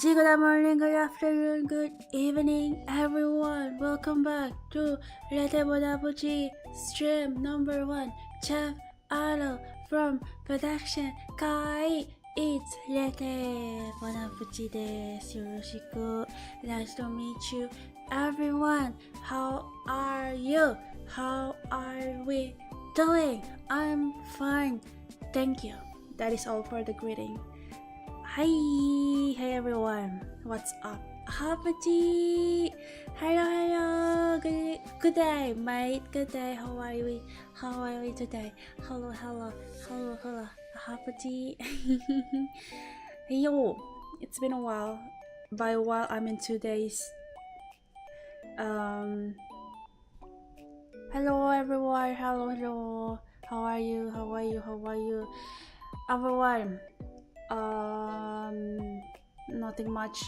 Good morning, good afternoon, good evening, everyone. Welcome back to Lethe Bonapuchi stream number 1. Chef Alo from production Kawaii. It's Lethe Bonapuchi desu. Yoroshiku. Nice to meet you, everyone. How are you? How are we doing? I'm fine. Thank you. That is all for the greeting. Hi, hey everyone, what's up? Ohapuchi! Hello, good day, mate. Good day. How are we? How are we today? Hello. Ohapuchi. Hey yo, it's been a while. By a while, I mean 2 days. Hello everyone. Hello. How are you? Everyone. Nothing much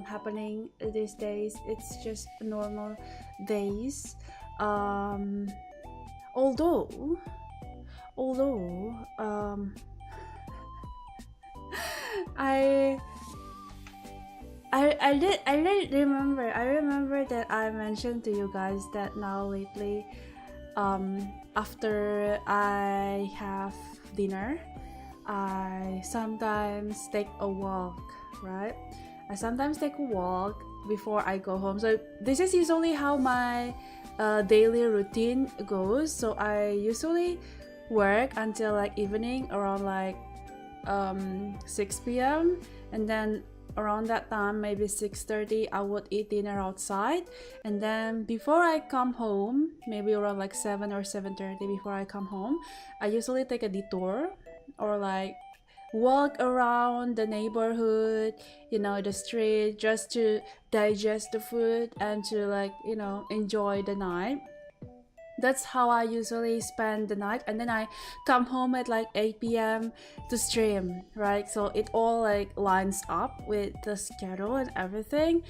happening these days. It's just normal days. Although I remember that I mentioned to you guys that now lately, after I have dinner, I sometimes take a walk, right? I sometimes take a walk before I go home. So this is usually how my daily routine goes. So I usually work until like evening around like 6 p.m. and then around that time, maybe 6:30, I would eat dinner outside, and then before I come home, maybe around like 7 or 7:30, before I come home, I usually take a detour or like walk around the neighborhood, the street, just to digest the food and to like enjoy the night. That's how I usually spend the night, and then I come home at like 8 p.m. to stream, right? So it all like lines up with the schedule and everything.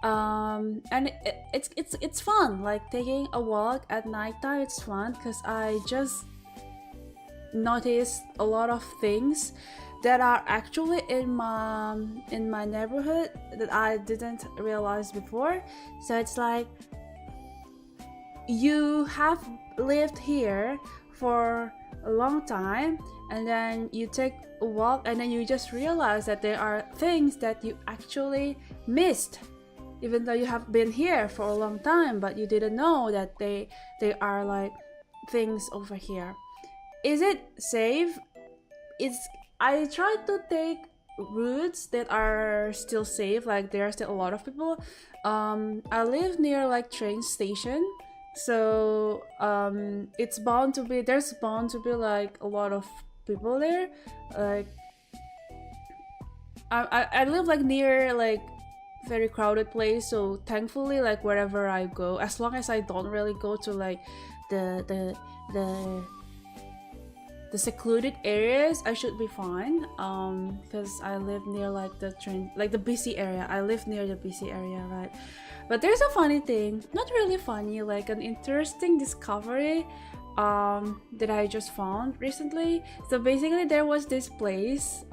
And it's fun, like taking a walk at nighttime. It's fun because I just noticed a lot of things that are actually in my neighborhood that I didn't realize before. So it's like you have lived here for a long time, and then you take a walk, and then you just realize that there are things that you actually missed, even though you have been here for a long time, but you didn't know that they are like things over here. Is it safe? I try to take routes that are still safe, like there are still a lot of people. I live near like train station, so there's bound to be like a lot of people there. Like I live like near like very crowded place, so thankfully like wherever I go, as long as I don't really go to like the secluded areas, I should be fine, because I live near like the train, like the busy area. I live near the busy area, right? But there's a funny thing, not really funny, like an interesting discovery that I just found recently. So basically there was this place,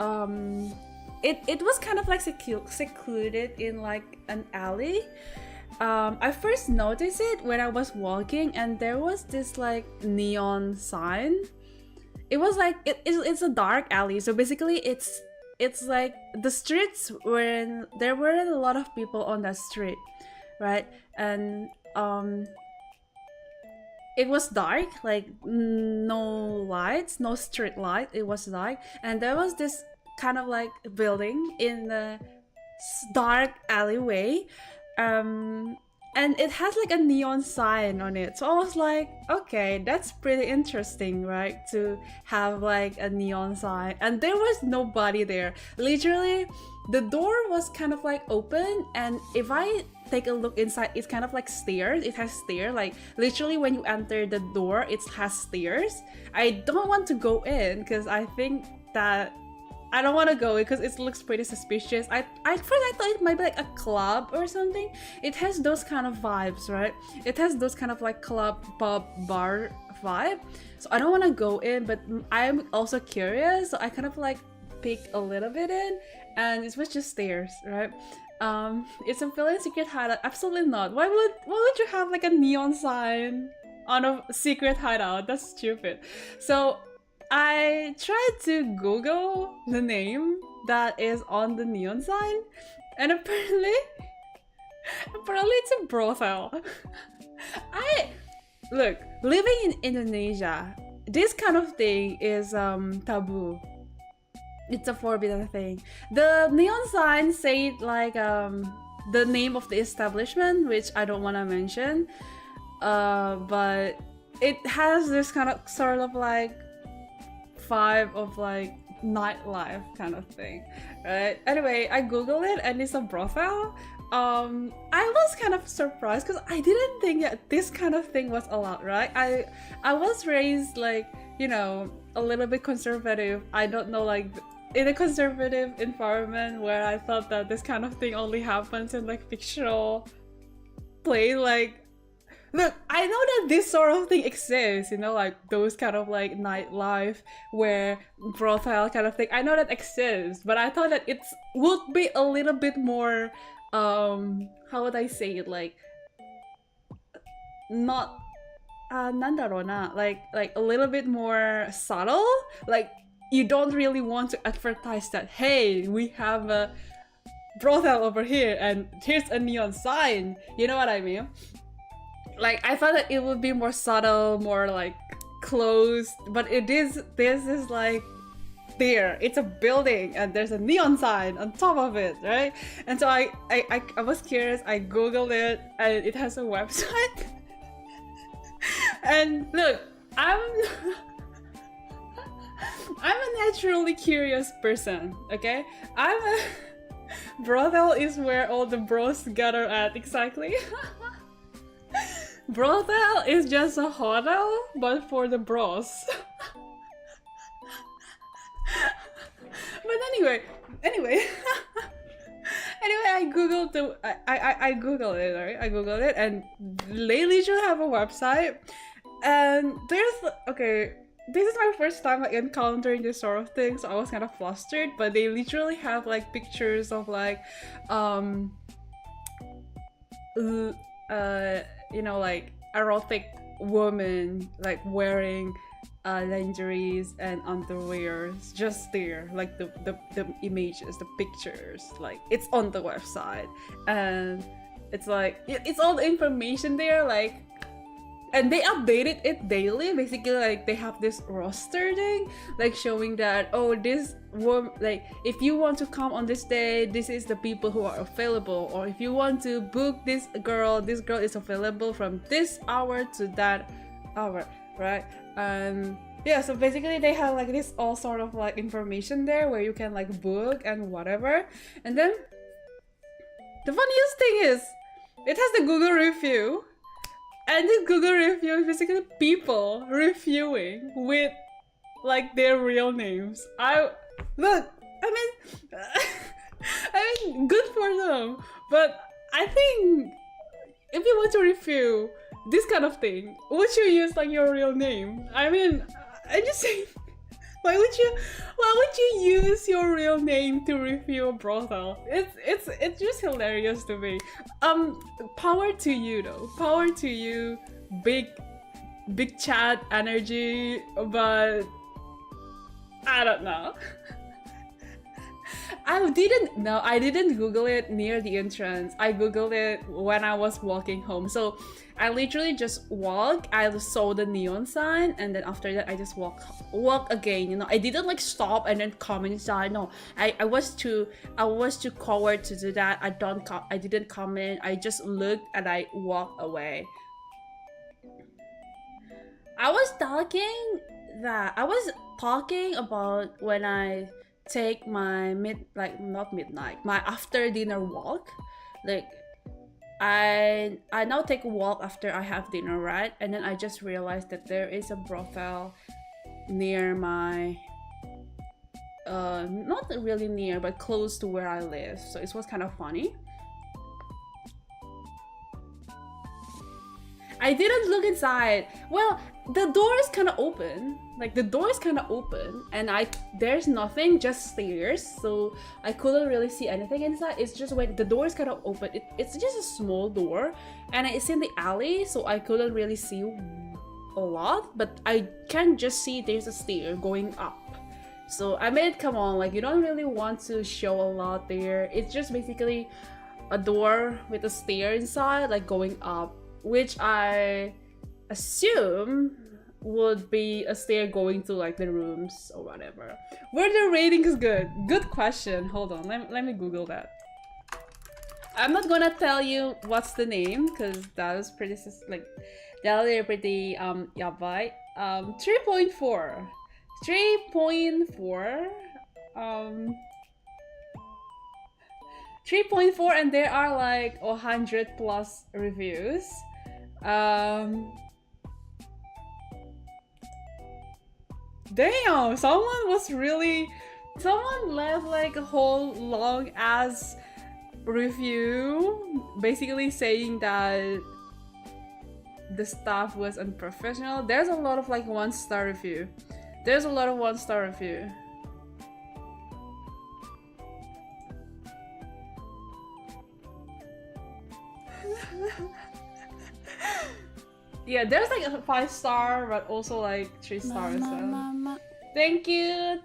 it was kind of like secluded in like an alley. I first noticed it when I was walking, and there was this like neon sign. It was like it's a dark alley, so basically it's like the streets when there weren't a lot of people on that street, right? And it was dark, like no lights, no street light. It was dark, and there was this kind of like building in the dark alleyway, and it has like a neon sign on it. So I was like, okay, that's pretty interesting, right? To have like a neon sign. And there was nobody there. Literally, the door was kind of like open, and if I take a look inside, it's kind of like stairs. It has stairs, like literally when you enter the door, it has stairs. I don't want to go in because I think that I don't want to go because it looks pretty suspicious. At first I thought it might be like a club or something. It has those kind of vibes, right? It has those kind of like club, pub, bar vibe. So I don't want to go in, but I'm also curious. So I kind of like peek a little bit in, and it was just stairs, right? It's a villain secret hideout. Absolutely not. Why would you have like a neon sign on a secret hideout? That's stupid. So I tried to Google the name that is on the neon sign, and apparently it's a brothel. Look, living in Indonesia, this kind of thing is taboo. It's a forbidden thing. The neon sign say like the name of the establishment, which I don't want to mention, but it has this kind of sort of like vibe of like nightlife kind of thing, right? Anyway, I googled it and it's a brothel. I was kind of surprised because I didn't think that this kind of thing was allowed, right? I was raised like, you know, a little bit conservative. I don't know, like in a conservative environment where I thought that this kind of thing only happens in like fictional play. Like, look, I know that this sort of thing exists, you know, like those kind of like nightlife where brothel kind of thing. I know that exists, but I thought that it would be a little bit more how would I say it, like not nandarona, like a little bit more subtle. Like you don't really want to advertise that, hey, we have a brothel over here and here's a neon sign, you know what I mean? Like I thought that it would be more subtle, more like closed, but this is like there, it's a building and there's a neon sign on top of it, right? And so I was curious, I googled it and it has a website. And look, I'm a naturally curious person, okay? Brothel is where all the bros gather at, exactly. Brothel is just a hotel, but for the bros. But anyway, I googled I googled it, right? I googled it, and they literally have a website, and this is my first time like encountering this sort of thing, so I was kind of flustered. But they literally have like pictures of like you know, like erotic women like wearing lingeries and underwears just there, like the images, the pictures, like it's on the website, and it's like it's all the information there, like, and they updated it daily. Basically, like they have this roster thing, like showing that, oh, this woman, like if you want to come on this day, this is the people who are available, or if you want to book this girl is available from this hour to that hour, right? Yeah, so basically they have like this all sort of like information there where you can like book and whatever. And then the funniest thing is it has the Google review, and the Google review is basically people reviewing with like their real names. I mean good for them, but I think if you want to review this kind of thing, would you use like your real name? I mean, I'm just saying, why would you use your real name to review a brothel? It's just hilarious to me. Power to you though. Power to you. Big chat energy, but I don't know. I didn't Google it near the entrance. I Googled it when I was walking home. So I literally just walked. I saw the neon sign, and then after that I just walk again. You know, I didn't like stop and then come inside. No, I was too coward to do that. I didn't come in. I just looked and I walked away. I was talking about when I take my my after dinner walk. Like I now take a walk after I have dinner, right? And then I just realized that there is a brothel near my not really near, but close to where I live. So it was kind of funny. I didn't look inside. Well, the door is kind of open. Like the door is kind of open, and there's nothing, just stairs. So I couldn't really see anything inside. It's just when the door is kind of open. It's just a small door, and it's in the alley, so I couldn't really see a lot. But I can just see there's a stair going up. So I mean, come on, like you don't really want to show a lot there. It's just basically a door with a stair inside, like going up, which I assume would be a stair going to like the rooms or whatever. Were the ratings good? Good question. Hold on, let me Google that. I'm not gonna tell you what's the name because that was pretty like that was pretty yabai. 3.4. 3.4. 3.4, and there are like 100 plus reviews. Damn, someone left like a whole long ass review basically saying that the staff was unprofessional. There's a lot of like 1-star review. There's a lot of 1-star review. Yeah, there's like a 5-star, but also like 3 stars. Thank you,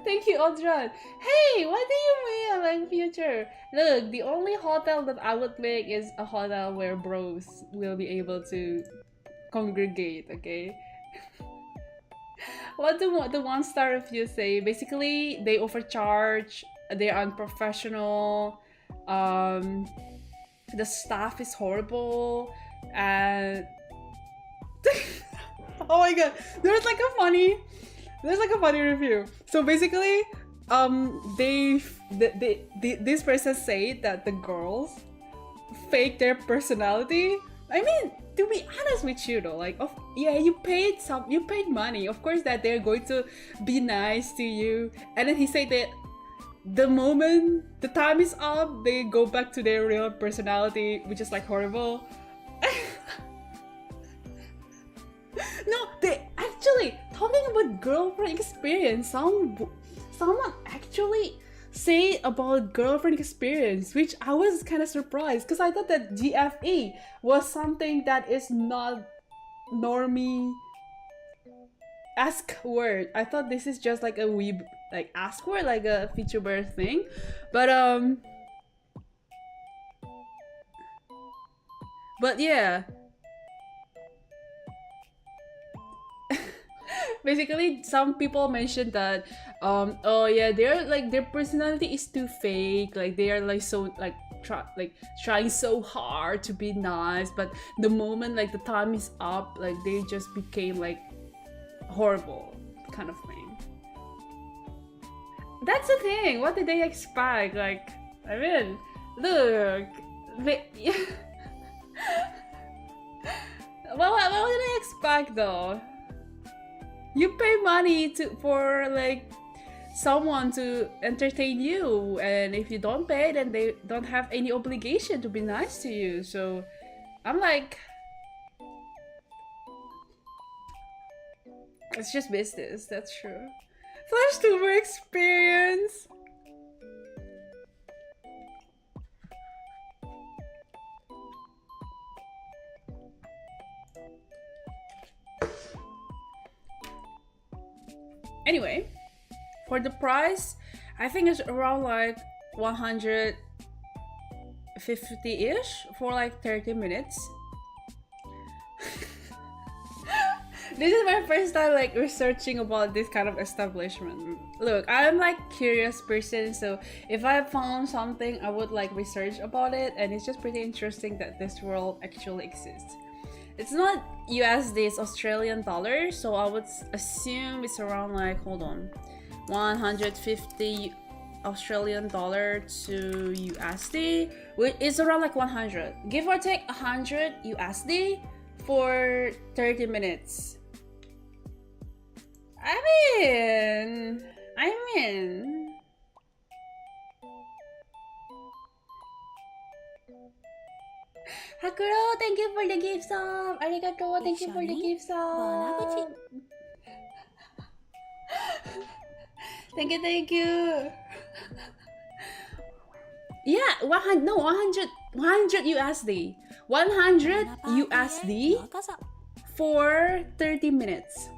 thank you, Audran. Hey, what do you mean, like future? Look, the only hotel that I would make is a hotel where bros will be able to congregate. Okay. What do the 1-star reviews say? Basically, they overcharge. They're unprofessional. The staff is horrible, and oh my god, there's like a funny review. So basically, this person said that the girls fake their personality. I mean, to be honest with you though, like, yeah, you paid money. Of course that they're going to be nice to you. And then he said that the moment the time is up, they go back to their real personality, which is like horrible. No, they actually talking about girlfriend experience. Someone actually say about girlfriend experience, which I was kind of surprised because I thought that GFE was something that is not normie ask word. I thought this is just like a weeb like ask word, like a feature birth thing, but yeah. Basically, some people mentioned that oh yeah, they're like their personality is too fake, like they are like so like trying so hard to be nice, but the moment like the time is up, like they just became like horrible kind of thing. That's the thing. What did they expect? Like, I mean, look, well, what did I expect though? You pay money for like someone to entertain you, and if you don't pay, then they don't have any obligation to be nice to you. So I'm like, it's just business. That's true. Flash tuber experience. Anyway, for the price, I think it's around like 150-ish for like 30 minutes. This is my first time like researching about this kind of establishment. Look, I'm like curious person, so if I found something, I would like research about it, and it's just pretty interesting that this world actually exists. It's not USD, it's Australian dollars, so I would assume it's around like, hold on, 150 Australian dollar to USD, which is around like 100. Give or take 100 USD for 30 minutes. I mean, Hakuro, thank you for the gift sub. Arigato, thank you for the gift Bonapuchi. sub. Thank you, thank you. Yeah, 100, no, 100 USD. 100 USD for 30 minutes.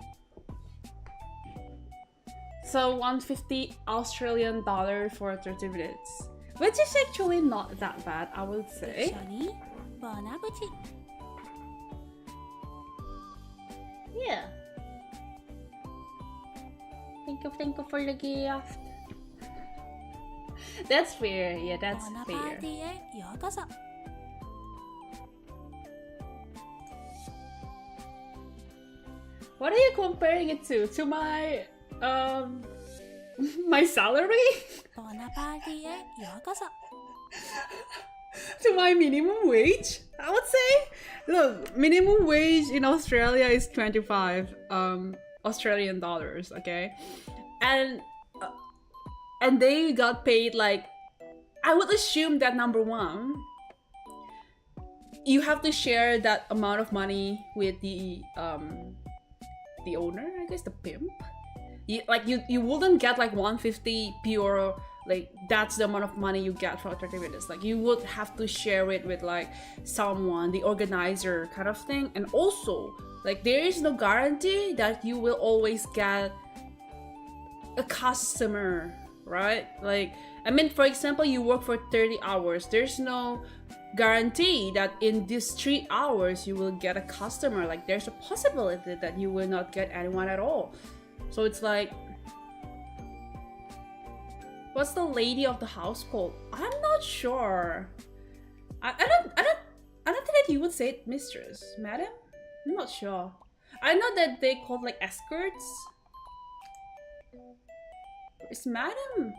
So 150 Australian dollar for 30 minutes. Which is actually not that bad, I would say. Yeah. Thank you for the gift. That's fair, yeah, that's fair. What are you comparing it to? To my my salary? To my minimum wage, I would say. Look, minimum wage in Australia is 25 Australian dollars, okay? And they got paid like, I would assume that number one, you have to share that amount of money with the owner, I guess, the pimp. You wouldn't get like 150 pure, like that's the amount of money you get for 30 minutes. Like you would have to share it with like someone, the organizer kind of thing. And also, like there is no guarantee that you will always get a customer, right? Like, I mean, for example, you work for 30 hours. There's no guarantee that in these 3 hours you will get a customer. Like there's a possibility that you will not get anyone at all. So it's like, what's the lady of the house called? I'm not sure. I don't think that you would say it mistress, madam. I'm not sure. I know that they called like escorts. It's madam.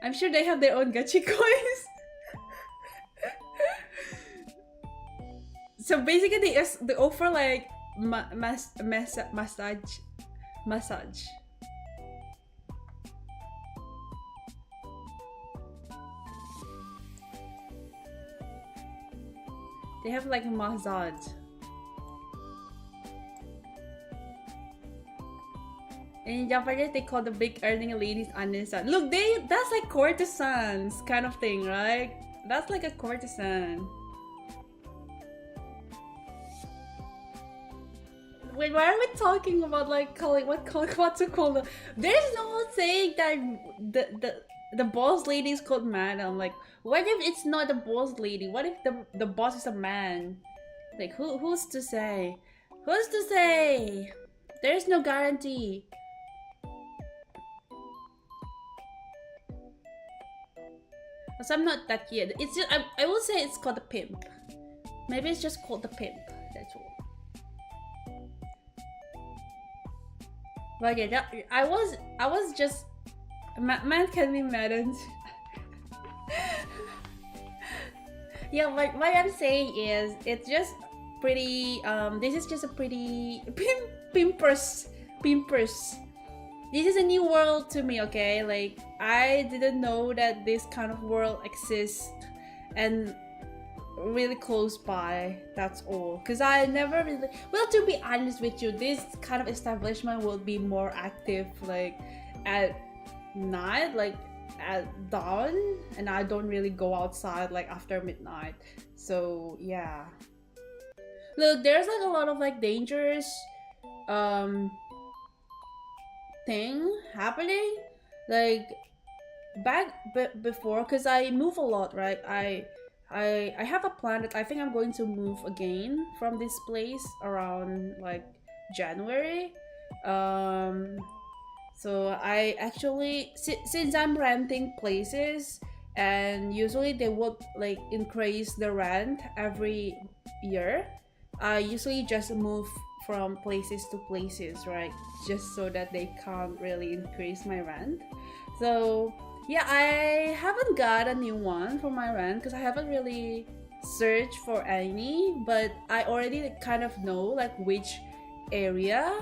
I'm sure they have their own gachi coins. So basically they offer like massage. They have like a massage. And in Japanese, they call the big earning ladies anisan. Look, that's like courtesans kind of thing, right? That's like a courtesan. Wait, why are we talking about like calling what to call them? There's no saying that the boss lady is called madam. Like, what if it's not the boss lady? What if the boss is a man? Like, who's to say? Who's to say? There's no guarantee. So I'm not that yet. It's just I will say it's called the pimp. Maybe it's just called the pimp. That's all. But yeah, I was just man can be maddened. Yeah, what I'm saying is it's just pretty this is just a pretty pimpers. This is a new world to me, okay? Like I didn't know that this kind of world exists and really close by, that's all. Because I never really, well, to be honest with you, this kind of establishment will be more active like at night, like at dawn, and I don't really go outside like after midnight. So yeah, look, there's like a lot of like dangerous thing happening like back before, because I move a lot, right? I have a plan that I think I'm going to move again from this place around like January. So I actually, since I'm renting places, and usually they would like increase the rent every year, I usually just move from places to places, right? Just so that they can't really increase my rent. So yeah, I haven't got a new one for my rent because I haven't really searched for any, but I already kind of know like which area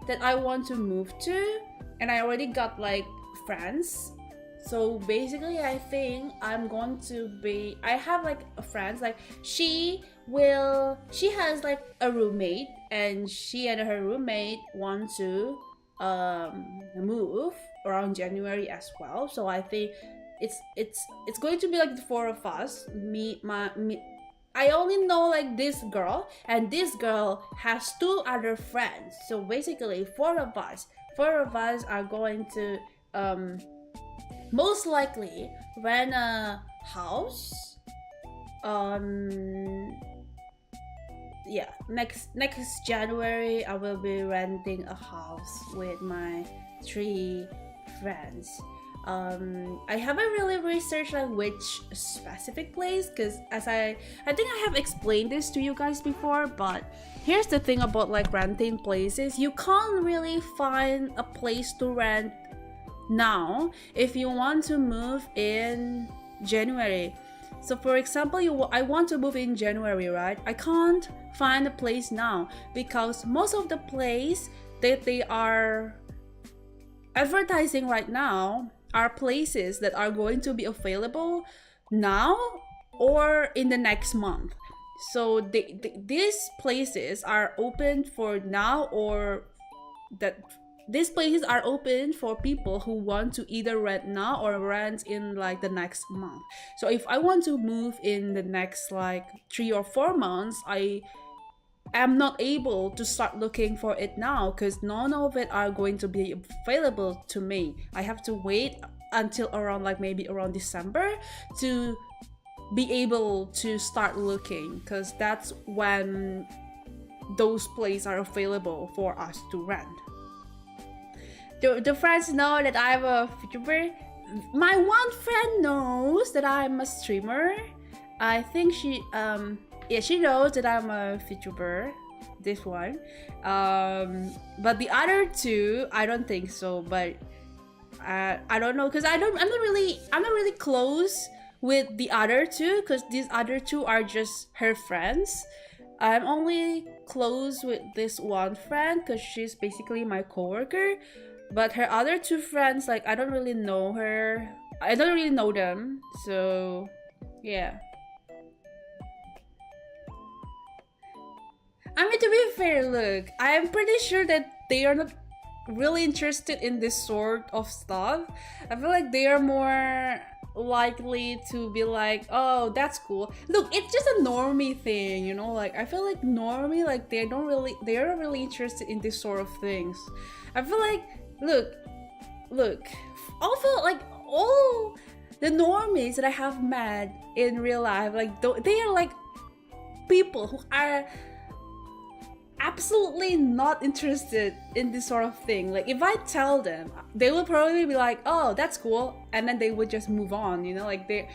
that I want to move to, and I already got like friends. So basically I think I'm going to be, I have like a friend, like she has like a roommate, and she and her roommate want to move around January as well. So I think it's going to be like the four of us. I only know like this girl, and this girl has two other friends. So basically four of us are going to most likely rent a house next January. I will be renting a house with my three friends. I haven't really researched like which specific place, because as I think I have explained this to you guys before, but here's the thing about like renting places. You can't really find a place to rent now if you want to move in January. So for example, I want to move in January, right? I can't find a place now because most of the place that they are advertising right now are places that are going to be available now or in the next month. So these places are open for now, or that these places are open for people who want to either rent now or rent in like the next month. So if I want to move in the next like 3 or 4 months, I am not able to start looking for it now because none of it are going to be available to me. I have to wait until around like maybe around December to be able to start looking, because that's when those places are available for us to rent. The friends know that I'm a VTuber. My one friend knows that I'm a streamer. I think she knows that I'm a VTuber. This one, but the other two, I don't think so. But I don't know, because I'm not really close with the other two, because these other two are just her friends. I'm only close with this one friend because she's basically my coworker. But her other two friends, like, I don't really know her. I don't really know them. So, yeah. I mean, to be fair, look, I'm pretty sure that they are not really interested in this sort of stuff. I feel like they are more likely to be like, oh, that's cool. Look, it's just a normie thing, you know? Like, I feel like normie, like, they are not really interested in this sort of things. I feel like, look, also, like, all the normies that I have met in real life, like, they are like people who are absolutely not interested in this sort of thing. Like, if I tell them, they will probably be like, oh, that's cool, and then they would just move on, you know? Like, people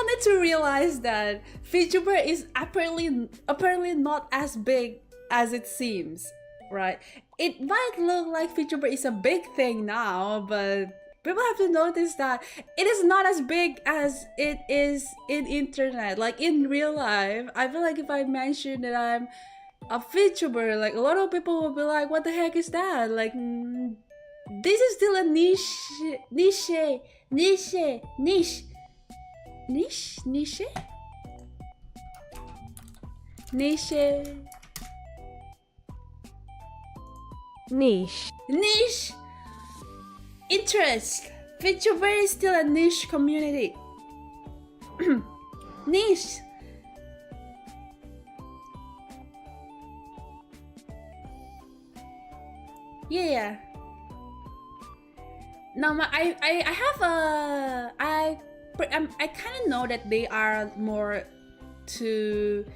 need to realize that VTuber is apparently not as big as it seems, right? It might look like VTuber is a big thing now, but people have to notice that it is not as big as it is in internet. Like, in real life, I feel like if I mention that I'm a VTuber, like, a lot of people will be like, what the heck is that? Like, this is still a niche. Interest. VTuber is still a niche community. Niche. Yeah. Now, I kind of know that they are more to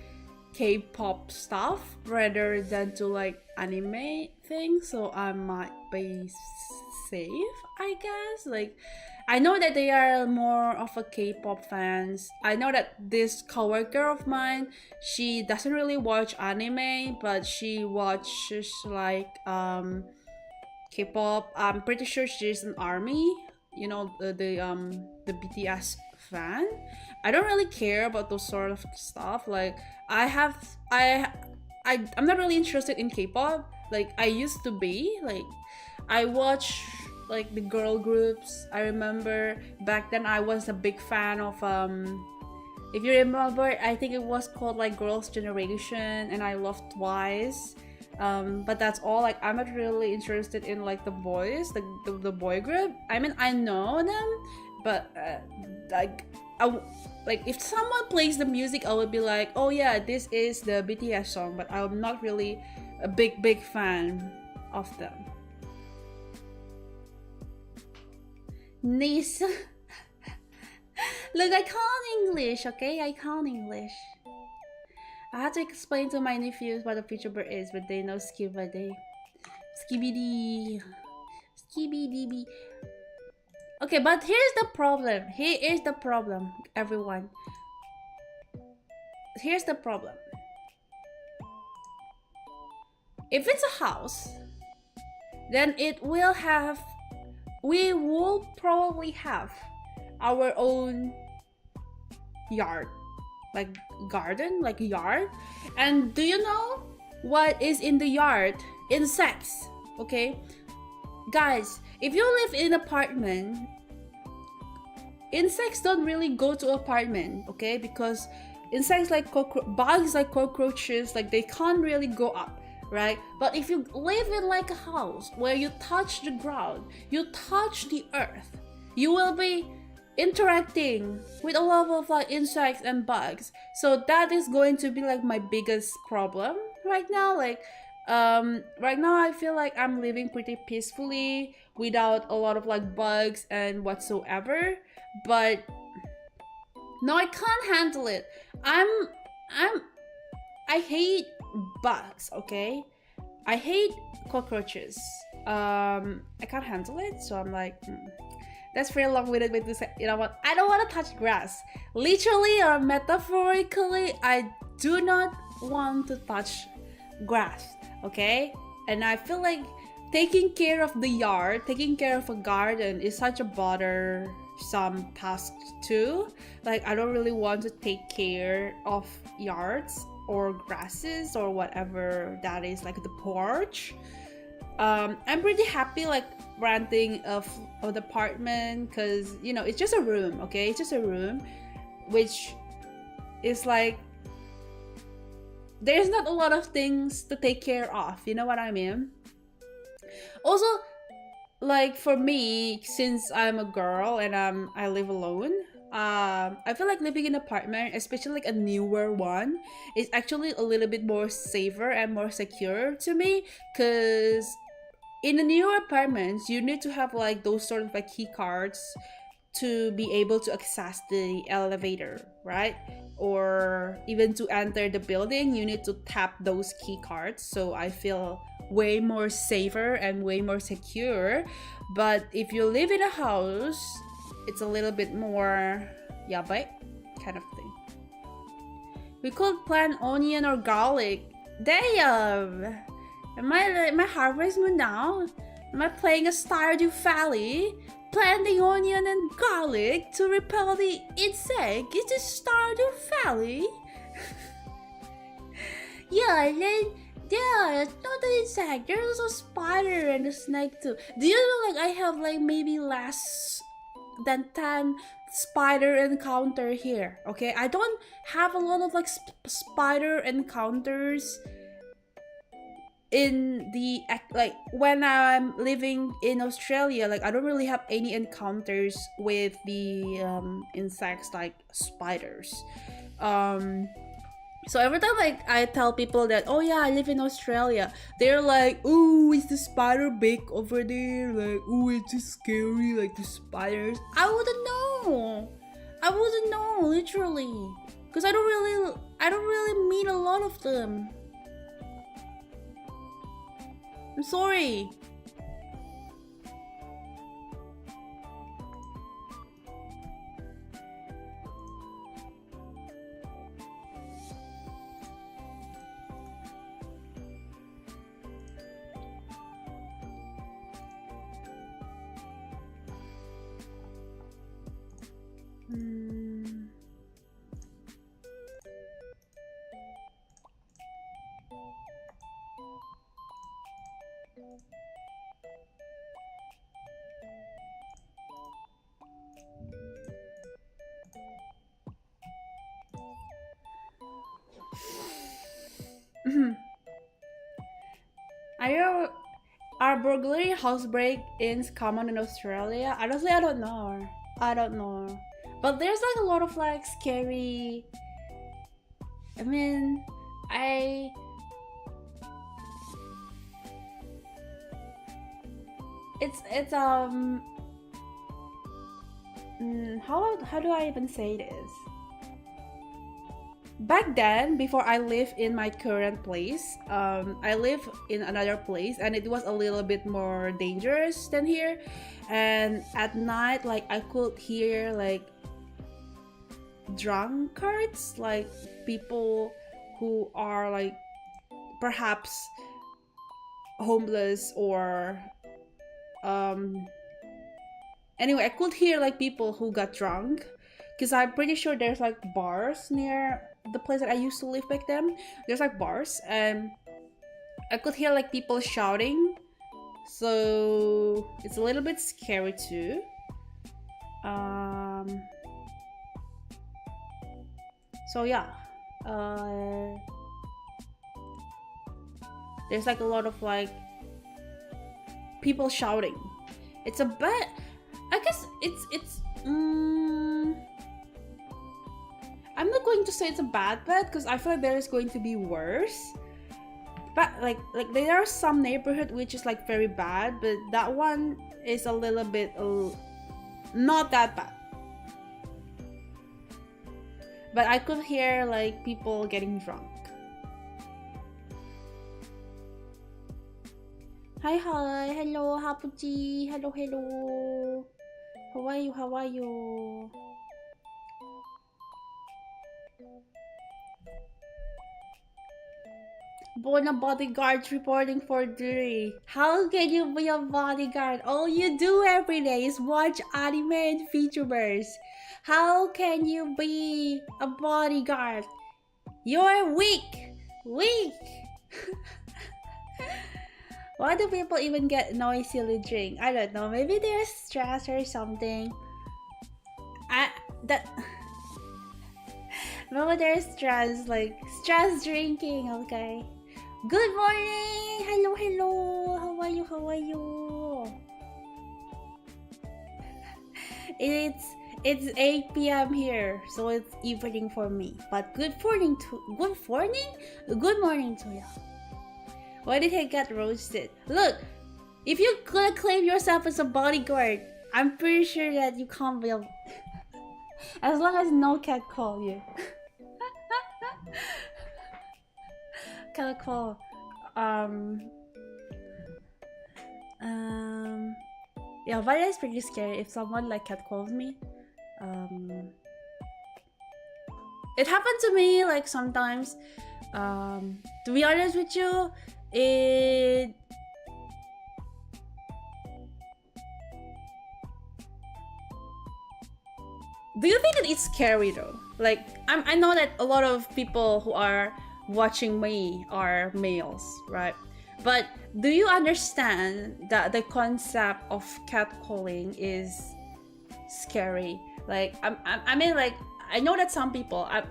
K-pop stuff rather than to like anime things, so I might be safe, I guess. Like, I know that they are more of a K-pop fans. I know that this coworker of mine, she doesn't really watch anime, but she watches like K-pop. I'm pretty sure she's an ARMY, you know, the BTS fan. I don't really care about those sort of stuff. Like, I'm not really interested in K-pop. like I used to be. Like I watch like the girl groups. I remember back then I was a big fan of if you remember, I think it was called like Girls' Generation, and I loved Twice. But that's all. Like I'm not really interested in like the boys, the boy group. I mean, I know them, but like like if someone plays the music, I would be like, oh yeah, this is the BTS song. But I'm not really a big fan of them. Nice. Look, I can't English, okay? I can't English. I had to explain to my nephews what a future bird is, but they know skibidi. Skibidi. Skibidi. Okay, but here's the problem. Here is the problem, everyone. Here's the problem. If it's a house, then it will have... We will probably have our own yard, like garden, like yard. And do you know what is in the yard? Insects. Okay, guys, if you live in an apartment, insects don't really go to apartment, okay? Because insects like bugs like cockroaches, like they can't really go up, right? But if you live in like a house where you touch the ground, you touch the earth, you will be interacting with a lot of like insects and bugs. So that is going to be like my biggest problem right now. Like right now I feel like I'm living pretty peacefully without a lot of like bugs and whatsoever, but no, I can't handle it. I hate bugs, okay? I hate cockroaches. I can't handle it, so I'm like that's very long-winded way to say, you know what? I don't want to touch grass. Literally or metaphorically, I do not want to touch grass, okay? And I feel like taking care of the yard, taking care of a garden is such a bothersome task too. Like I don't really want to take care of yards or grasses or whatever that is, like the porch. I'm pretty happy like renting an apartment because, you know, it's just a room, okay? It's just a room, which is like there's not a lot of things to take care of, you know what I mean? Also, like for me, since I'm a girl and I live alone, I feel like living in an apartment, especially like a newer one, is actually a little bit more safer and more secure to me, because in the newer apartments, you need to have like those sort of like key cards to be able to access the elevator, right? Or even to enter the building, you need to tap those key cards. So I feel way more safer and way more secure. But if you live in a house, it's a little bit more yabay kind of thing. We could plant onion or garlic. Damn! Am I Harvest Moon now? Am I playing a Stardew Valley? Planting onion and garlic to repel the insect? Is this Stardew Valley? Yeah, and then yeah, it's not the insect. There's a spider and a snake too. Do you know like I have like maybe less than 10 spider encounter here, okay? I don't have a lot of like spider encounters in the like when I'm living in Australia. Like I don't really have any encounters with the insects like spiders. So every time like I tell people that, oh yeah, I live in Australia, they're like, oh, is the spider big over there? Like, oh, it's just scary, like the spiders. I wouldn't know, literally, because I don't really meet a lot of them. I'm sorry. Mhm. Are burglary housebreak ins common in Australia? Honestly, I don't know. I don't know. But there's like a lot of like scary. I mean, I. It's. How do I even say this? Back then, before I live in my current place, I live in another place, and it was a little bit more dangerous than here. And at night, like I could hear like drunkards, like people who are like perhaps homeless or anyway, I could hear like people who got drunk, because I'm pretty sure there's like bars near the place that I used to live back then. There's like bars, and I could hear like people shouting, so it's a little bit scary too. So yeah, there's like a lot of like people shouting. It's a bit, I guess it's I'm not going to say it's a bad bet, because I feel like there is going to be worse. But like there are some neighborhood which is like very bad, but that one is a little bit not that bad. But I could hear like people getting drunk. Hi, hello, Ohapuchi, hello. How are you? Bona bodyguards reporting for duty. How can you be a bodyguard? All you do every day is watch anime and VTubers. How can you be a bodyguard? You're weak! Weak! Why do people even get noisily drink? I don't know. Maybe they're stressed or something. Maybe they're stressed, like stress drinking. Okay. Good morning. Hello. How are you? It's 8 p.m. here, so it's evening for me. But good morning to you. Why did he get roasted? Look, if you gonna claim yourself as a bodyguard, I'm pretty sure that you can't be as long as no cat call you. Cat call. Yeah, but it's pretty scary if someone like cat calls me. It happened to me like sometimes. To be honest with you, do you think that it's scary though? Like, I know that a lot of people who are watching me are males, right? But do you understand that the concept of catcalling is scary? Like, I mean, like, I know that some people, I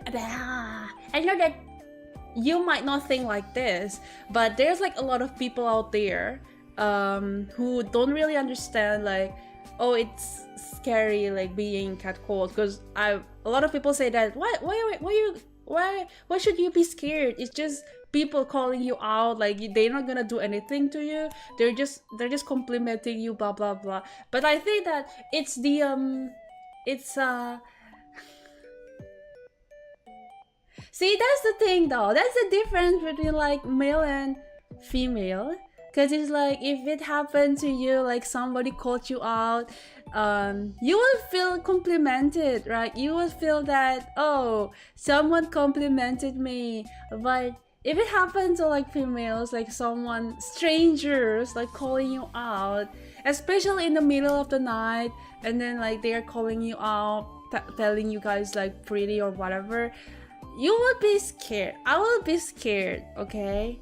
know that you might not think like this, but there's like a lot of people out there who don't really understand, like, oh, it's scary like being catcalled, because a lot of people say that why should you be scared? It's just people calling you out, like they're not gonna do anything to you, they're just complimenting you, blah blah blah. But I think that it's see, that's the thing though. That's the difference between like male and female. Cause it's like if it happened to you, like somebody called you out, you will feel complimented, right? You will feel that, oh, someone complimented me. But if it happens to like females, like strangers, like calling you out, especially in the middle of the night, and then like they're calling you out, telling you guys like pretty or whatever, you would be scared. I will be scared, okay?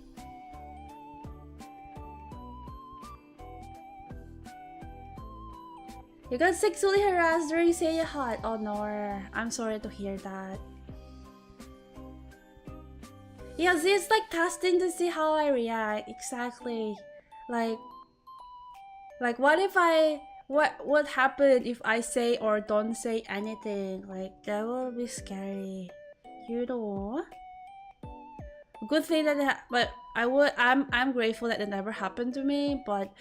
You got sexually harassed during Say Hot. Oh no, I'm sorry to hear that. Yes, it's like testing to see how I react. Exactly. Like what if what happened if I say or don't say anything? Like that will be scary. You know. Good thing that but I'm grateful that it never happened to me, but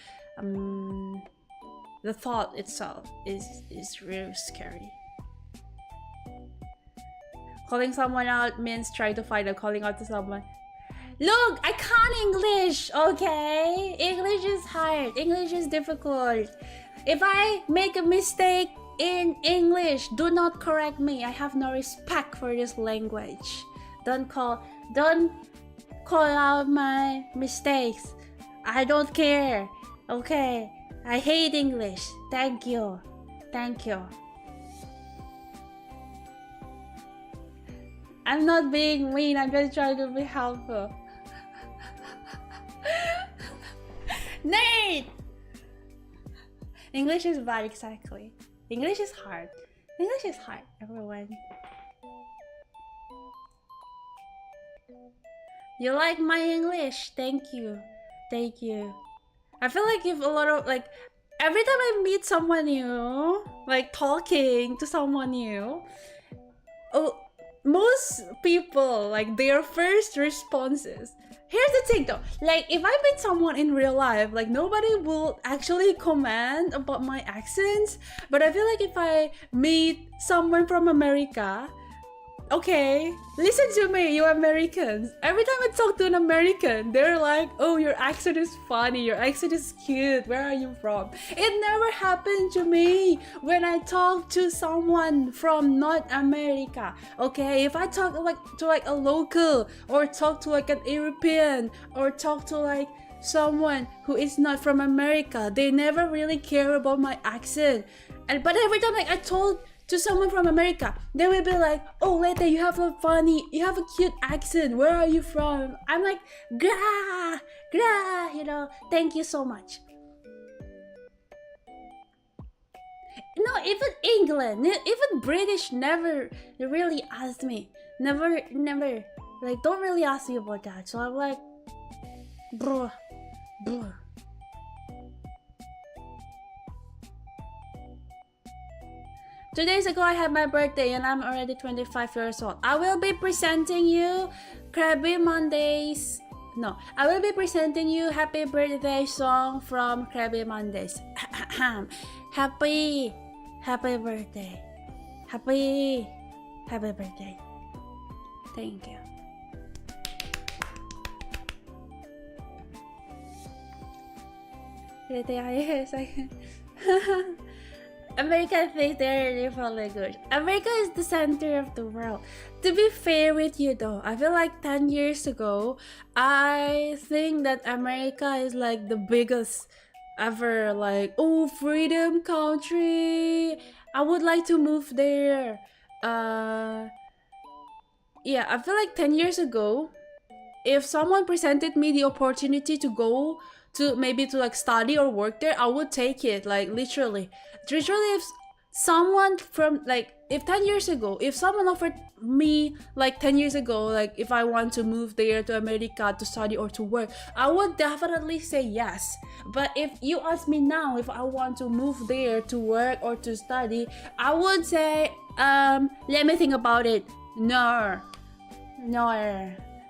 the thought itself is really scary. Calling someone out means trying to find a calling out to someone. Look, I can't English, okay? English is hard. English is difficult. If I make a mistake in English, do not correct me. I have no respect for this language. Don't call out my mistakes. I don't care. Okay. I hate English. Thank you. Thank you. I'm not being mean. I'm just trying to be helpful. Nate! English is bad, exactly. English is hard. English is hard, everyone. You like my English? Thank you. Thank you. I feel like if a lot of like every time I meet someone new, like talking to someone new, most people like their first responses. Here's the thing though, like if I meet someone in real life, like nobody will actually comment about my accents, but I feel like if I meet someone from America, okay, listen to me, you Americans. Every time I talk to an American, they're like, oh, your accent is funny, your accent is cute, where are you from? It never happened to me when I talk to someone from North America, okay? If I talk to a local, or talk to like an European, or talk to like someone who is not from America, they never really care about my accent. But every time like I told to someone from America, they will be like, oh, Lethe, you have a cute accent, where are you from? I'm like, gra, you know, thank you so much. No, even England, even British never really asked me. Never, like, don't really ask me about that. So I'm like, bruh. 2 days ago I had my birthday and I'm already 25 years old. I will be presenting you Krabby Mondays. No, I will be presenting you Happy Birthday song from Krabby Mondays. Happy birthday. Happy birthday. Thank you. America thinks they're different language. America is the center of the world. To be fair with you though, I feel like 10 years ago, I think that America is like the biggest ever, like, oh, freedom country. I would like to move there. Yeah, I feel like 10 years ago, if someone presented me the opportunity to go to maybe to like study or work there, I would take it, like literally if someone from like if 10 years ago, if someone offered me like 10 years ago, like if I want to move there to America to study or to work, I would definitely say yes. But if you ask me now if I want to move there to work or to study, I would say let me think about it. No,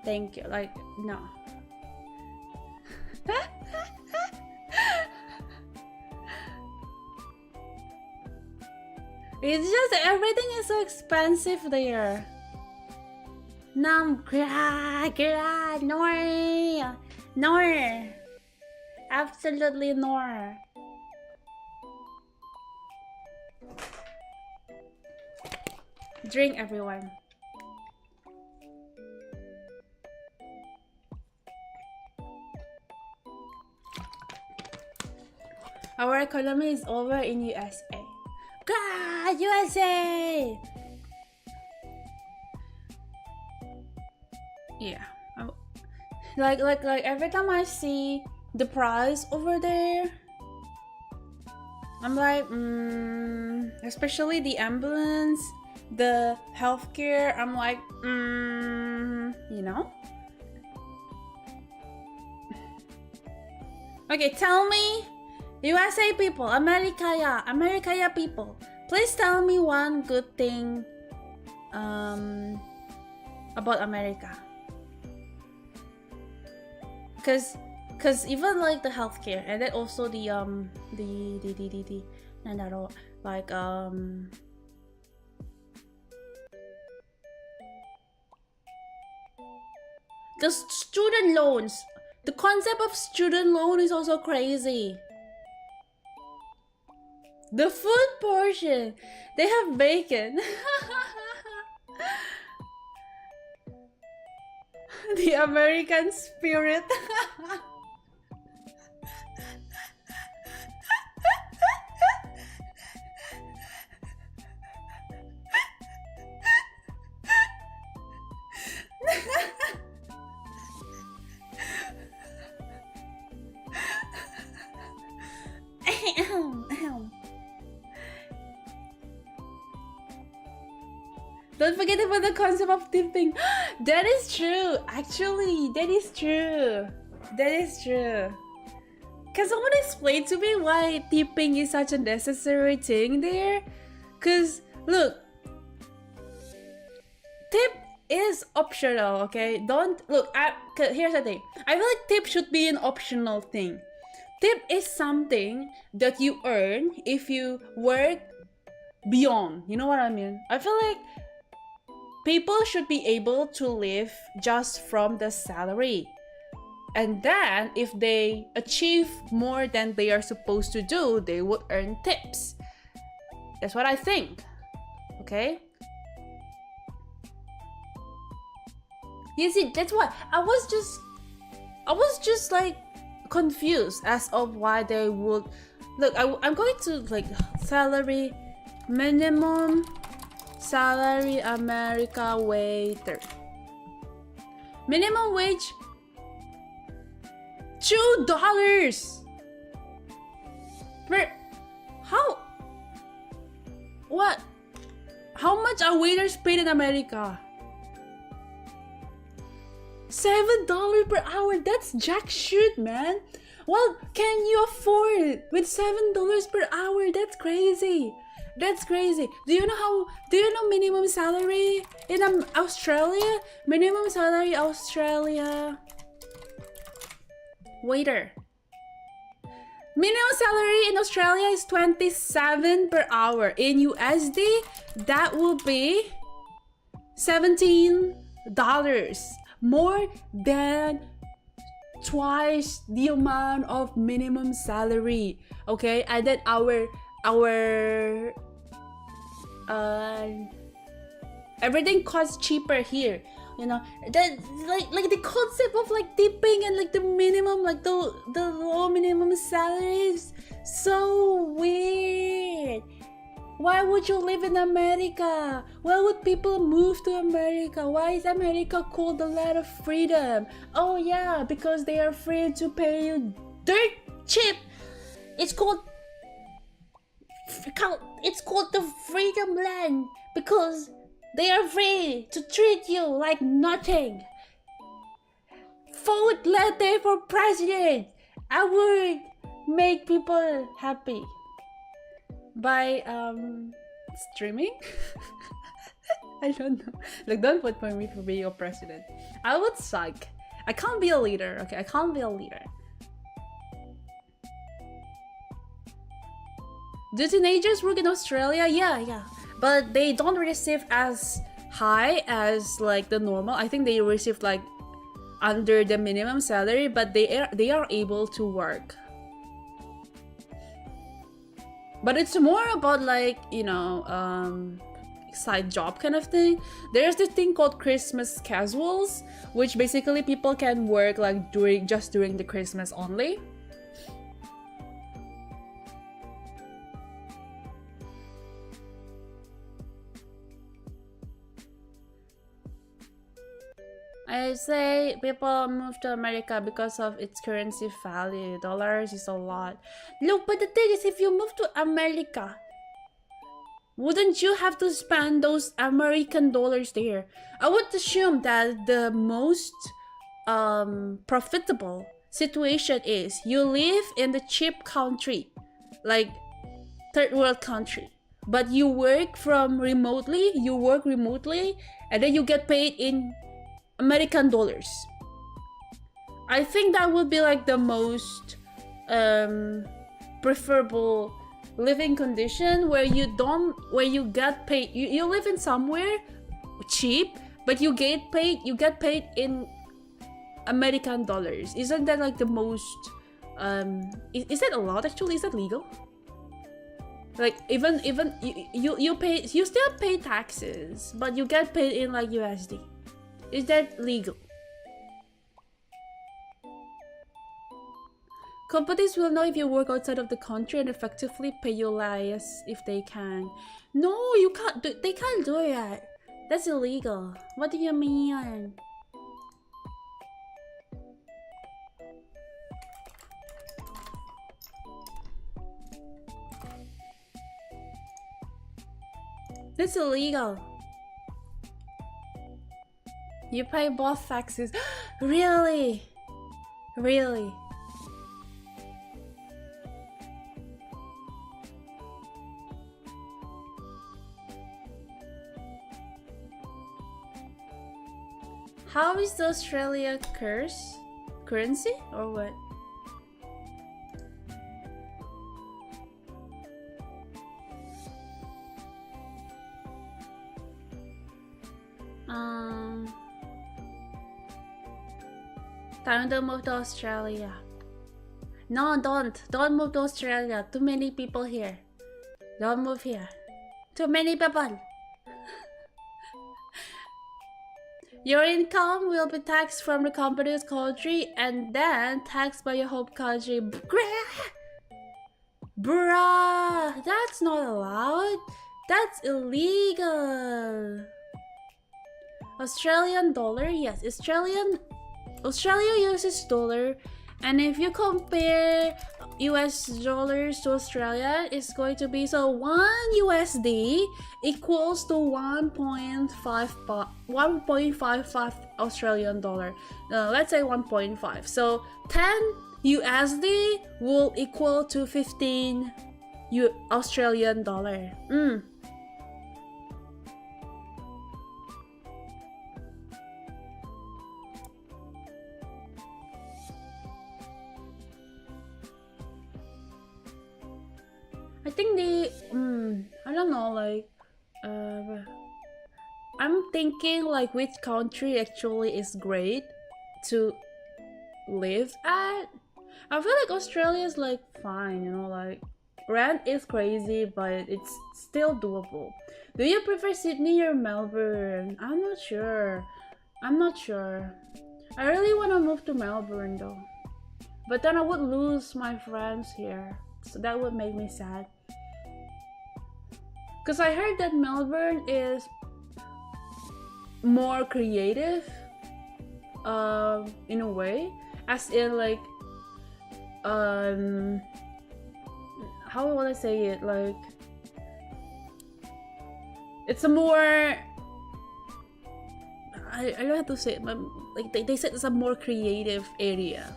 thank you, like no. It's just everything is so expensive there. No, absolutely no. Drink, everyone. Our economy is over in USA. God, USA! Yeah. Like every time I see the price over there, I'm like, especially the ambulance, the healthcare, I'm like, you know? Okay, tell me, USA people, America people, please tell me one good thing about America. Cause even like the healthcare, and then also the like the student loans. The concept of student loan is also crazy. The food portion, they have bacon. The American spirit. Don't forget about the concept of tipping. That is true. Actually, that is true. That is true. Can someone explain to me why tipping is such a necessary thing there? Cause look, tip is optional. Okay, don't look. Here's the thing. I feel like tip should be an optional thing. Tip is something that you earn if you work beyond. You know what I mean? I feel like people should be able to live just from the salary. And then if they achieve more than they are supposed to do, they would earn tips. That's what I think. Okay? You see, that's why I was just like confused as of why they would look. I'm going to like salary, minimum salary America waiter. Minimum wage $2 per how what how much are waiters paid in America? $7 per hour. That's jack shit, man. Well, can you afford it with $7 per hour? That's crazy. That's crazy. Do you know minimum salary in Australia? Minimum salary Australia waiter. Minimum salary in Australia is $27 per hour. In USD, that will be $17. More than twice the amount of minimum salary. Okay, and then our everything costs cheaper here. You know, that like the concept of like tipping and like the minimum, like the low minimum salaries, so weird. Why would you live in America? Why would people move to America? Why is America called the land of freedom? Oh yeah, because they are free to pay you dirt cheap. It's called the freedom land because they are free to treat you like nothing. Vote Lethe for president. I would make people happy by streaming. I don't know. Like, don't vote for me for being a president. I would suck. I can't be a leader. Okay, I can't be a leader. Do teenagers work in Australia? Yeah. But they don't receive as high as like the normal. I think they receive like under the minimum salary, but they are able to work. But it's more about like, you know, side job kind of thing. There's this thing called Christmas casuals, which basically people can work like during the Christmas only. I say people move to America because of its currency value. Dollars is a lot. Look, but the thing is, if you move to America, wouldn't you have to spend those American dollars there? I would assume that the most profitable situation is you live in the cheap country, like third world country, but you work remotely, and then you get paid in American dollars. I think that would be like the most preferable living condition, where you get paid, you live in somewhere cheap, but you get paid in American dollars. Isn't that like the most is that allowed actually? Is that legal? Like even you still pay taxes, but you get paid in like USD. Is that legal? Companies will know if you work outside of the country and effectively pay you less if they can. No, you can't. They can't do that. That's illegal. What do you mean? That's illegal. You pay both taxes. Really? Really? How is the Australia currency or what? Time to move to Australia. No, don't move to Australia. Too many people here. Don't move here. Too many people. Your income will be taxed from the company's country and then taxed by your home country. Bruh, that's not allowed. That's illegal. Australian dollar, yes, Australia uses dollar, and if you compare US dollars to Australia, it's going to be, so 1 USD equals to 1.55 Australian dollar. Let's say 1.5. So 10 USD will equal to 15 Australian dollar. I think I don't know, like, I'm thinking like which country actually is great to live at. I feel like Australia is like fine, you know, like rent is crazy, but it's still doable. Do you prefer Sydney or Melbourne? I'm not sure. I really want to move to Melbourne though, but then I would lose my friends here, so that would make me sad. Because I heard that Melbourne is more creative in a way, as in like how would I say it, like it's a more, I don't have to say it, but like they said it's a more creative area.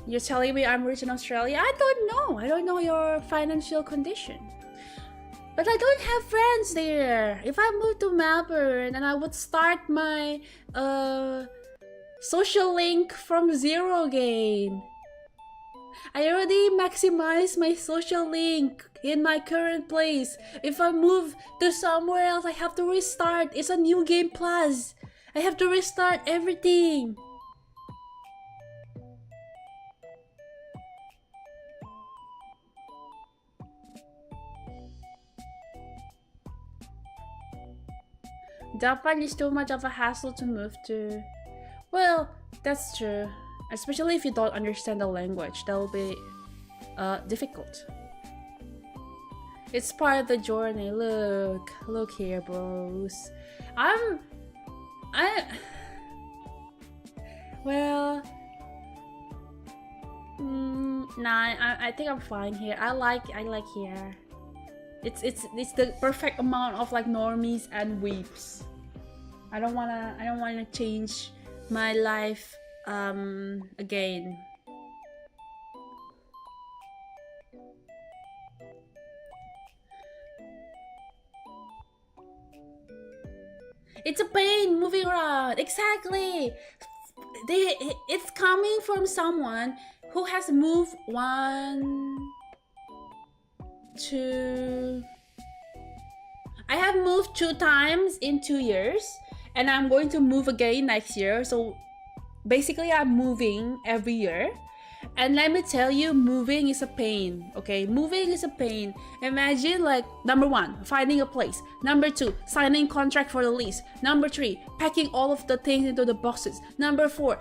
You're telling me I'm rich in Australia? I don't know your financial condition. But I don't have friends there. If I moved to Melbourne, and I would start my social link from zero again. I already maximized my social link in my current place. If I move to somewhere else, I have to restart. It's a new game plus. I have to restart everything. Japan is too much of a hassle to move to. Well, that's true. Especially if you don't understand the language, that will be difficult. It's part of the journey. Look here, bros. Well, nah. I think I'm fine here. I like here. It's the perfect amount of like normies and weeps. I don't wanna change my life again. It's a pain moving around. Exactly. It's coming from someone who has moved 1, 2. I have moved 2 times in 2 years, and I'm going to move again next year. So basically, I'm moving every year. And let me tell you, moving is a pain, okay? Moving is a pain. Imagine, like, number 1, finding a place. Number 2, signing contract for the lease. Number 3, packing all of the things into the boxes. Number 4,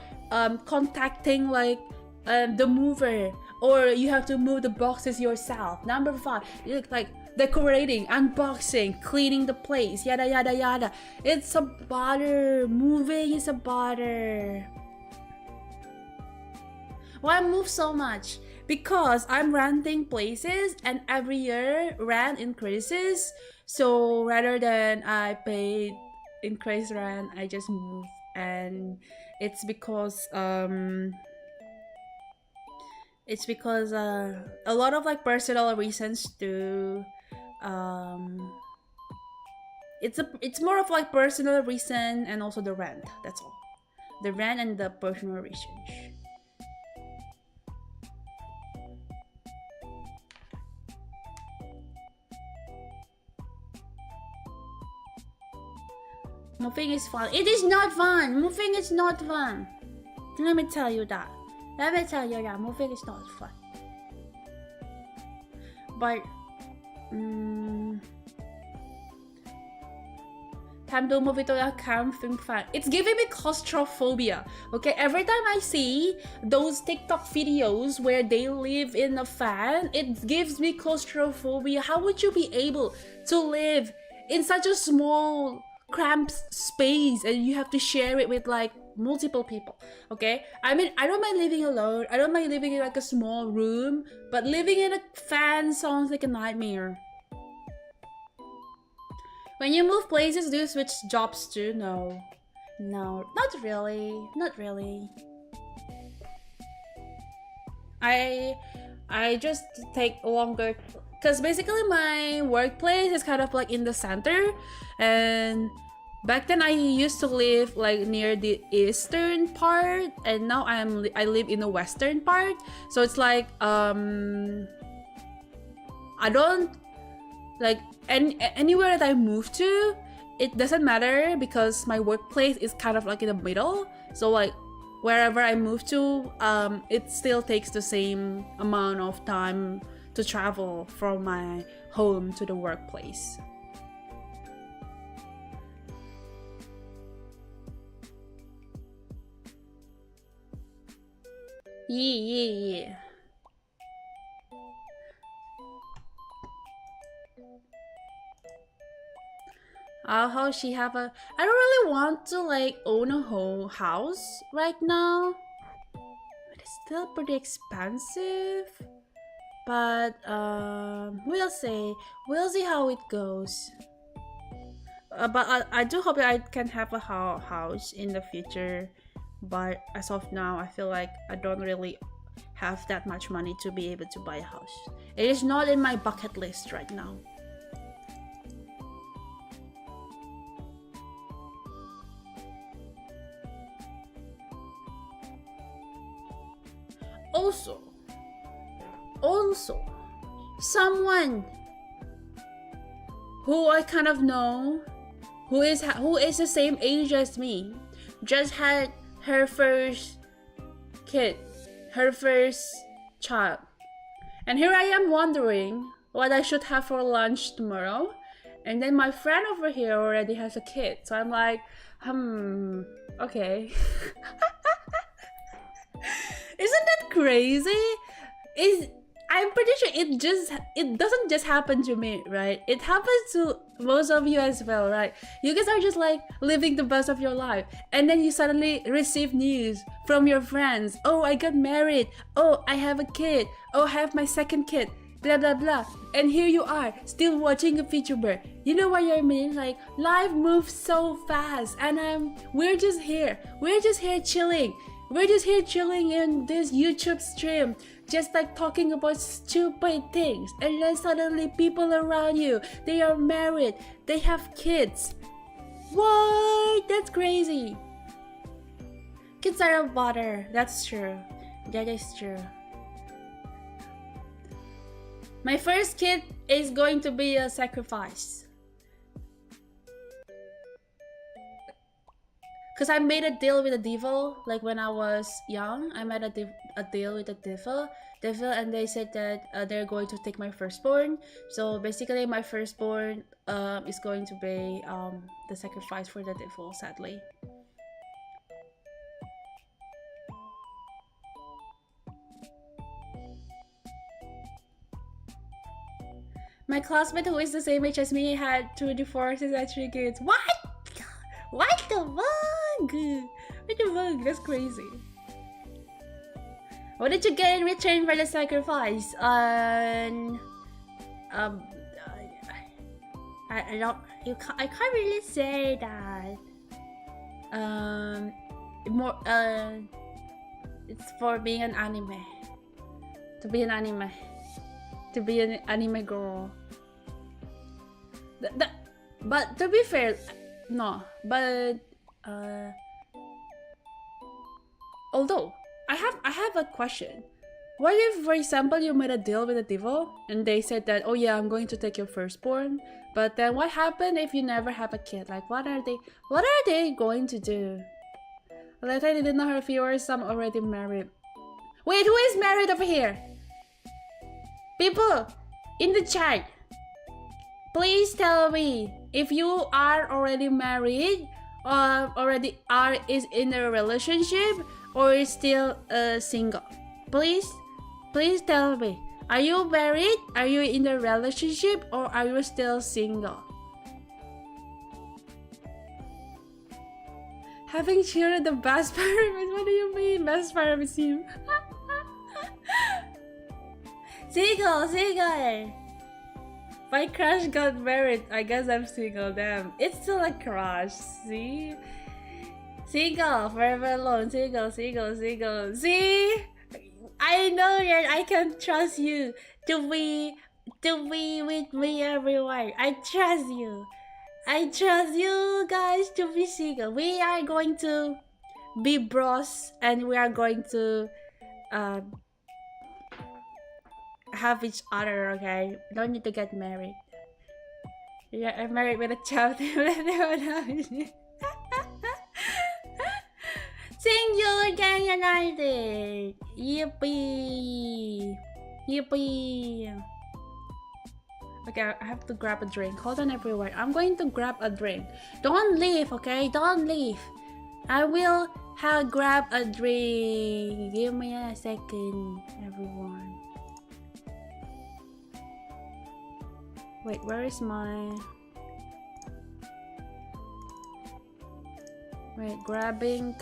contacting, like, the mover. Or you have to move the boxes yourself. Number 5, like, decorating, unboxing, cleaning the place, yada, yada, yada. It's a bother. Moving is a bother. Why move so much? Because I'm renting places and every year rent increases. So rather than I pay increased rent, I just move. And it's because a lot of like personal reasons to it's more of like personal reason and also the rent. That's all. The rent and the personal reasons. Moving is fun. It is not fun. Moving is not fun. Let me tell you that. Moving is not fun. But time to move into a camping fan. It's giving me claustrophobia. Okay, every time I see those TikTok videos where they live in a fan, it gives me claustrophobia. How would you be able to live in such a small cramped space and you have to share it with like multiple people? Okay, I mean, I don't mind living alone, I don't mind living in like a small room, but living in a fan sounds like a nightmare. When you move places, do you switch jobs too? No, not really. I just take longer, because basically my workplace is kind of like in the center, and back then I used to live like near the eastern part, and now I live in the western part. So it's like I don't like anywhere that I move to, it doesn't matter because my workplace is kind of like in the middle. So like wherever I move to, it still takes the same amount of time to travel from my home to the workplace. Yeah. How she have a... I don't really want to like own a whole house right now. But it's still pretty expensive. But we'll see. We'll see how it goes. But I do hope that I can have a house in the future. But as of now, I feel like I don't really have that much money to be able to buy a house. It is not in my bucket list right now. Also, someone who I kind of know, who is the same age as me, just had her first kid, her first child, and here I am wondering what I should have for lunch tomorrow. And then my friend over here already has a kid, so I'm like, okay. Isn't that crazy? I'm pretty sure it doesn't just happen to me, right? It happens to most of you as well, right? You guys are just like living the best of your life, and then you suddenly receive news from your friends. Oh, I got married. Oh, I have a kid. Oh, I have my second kid. Blah blah blah. And here you are, still watching a VTuber. You know what I mean? Like, life moves so fast, and we're just here. We're just here chilling. We're just here chilling in this YouTube stream, just like talking about stupid things, and then suddenly people around you, they are married, they have kids. What? That's crazy. Kids are a bother. That's true. That is true. My first kid is going to be a sacrifice. Because I made a deal with the devil, like when I was young. I made a deal with the devil, and they said that they're going to take my firstborn. So basically, my firstborn is going to be the sacrifice for the devil, sadly. My classmate who is the same age as me had 2 divorces and 3 kids. What? What the fuck? What the fuck? That's crazy. What did you get in return for the sacrifice? I don't. I can't really say that. More. It's for being an anime. To be an anime. To be an anime girl. But to be fair, no. But although I have a question. What if, for example, you made a deal with the devil and they said that, oh yeah, I'm going to take your firstborn, but then what happened if you never have a kid? Like, what are they going to do? Lethe didn't know her viewers, some already married. Wait, who is married over here? People in the chat, please tell me if you are already married or is in a relationship or is still single. Please tell me. Are you married? Are you in a relationship or are you still single? Having cheered the best pyramid. What do you mean, best pyramid team? Single. My crush got married. I guess I'm single. Damn, it's still a crush. See, single, forever alone. Single. See, I know that I can trust you to be with me everywhere. I trust you. I trust you guys to be single. We are going to be bros, and we are going to have each other, okay? Don't need to get married. Yeah, I'm married with a child. Single again united. Yippee. Okay, I have to grab a drink. Hold on, everyone. I'm going to grab a drink. Don't leave, okay? Don't leave. I will grab a drink. Give me a second, everyone. Wait, where is my... Wait, grabbing...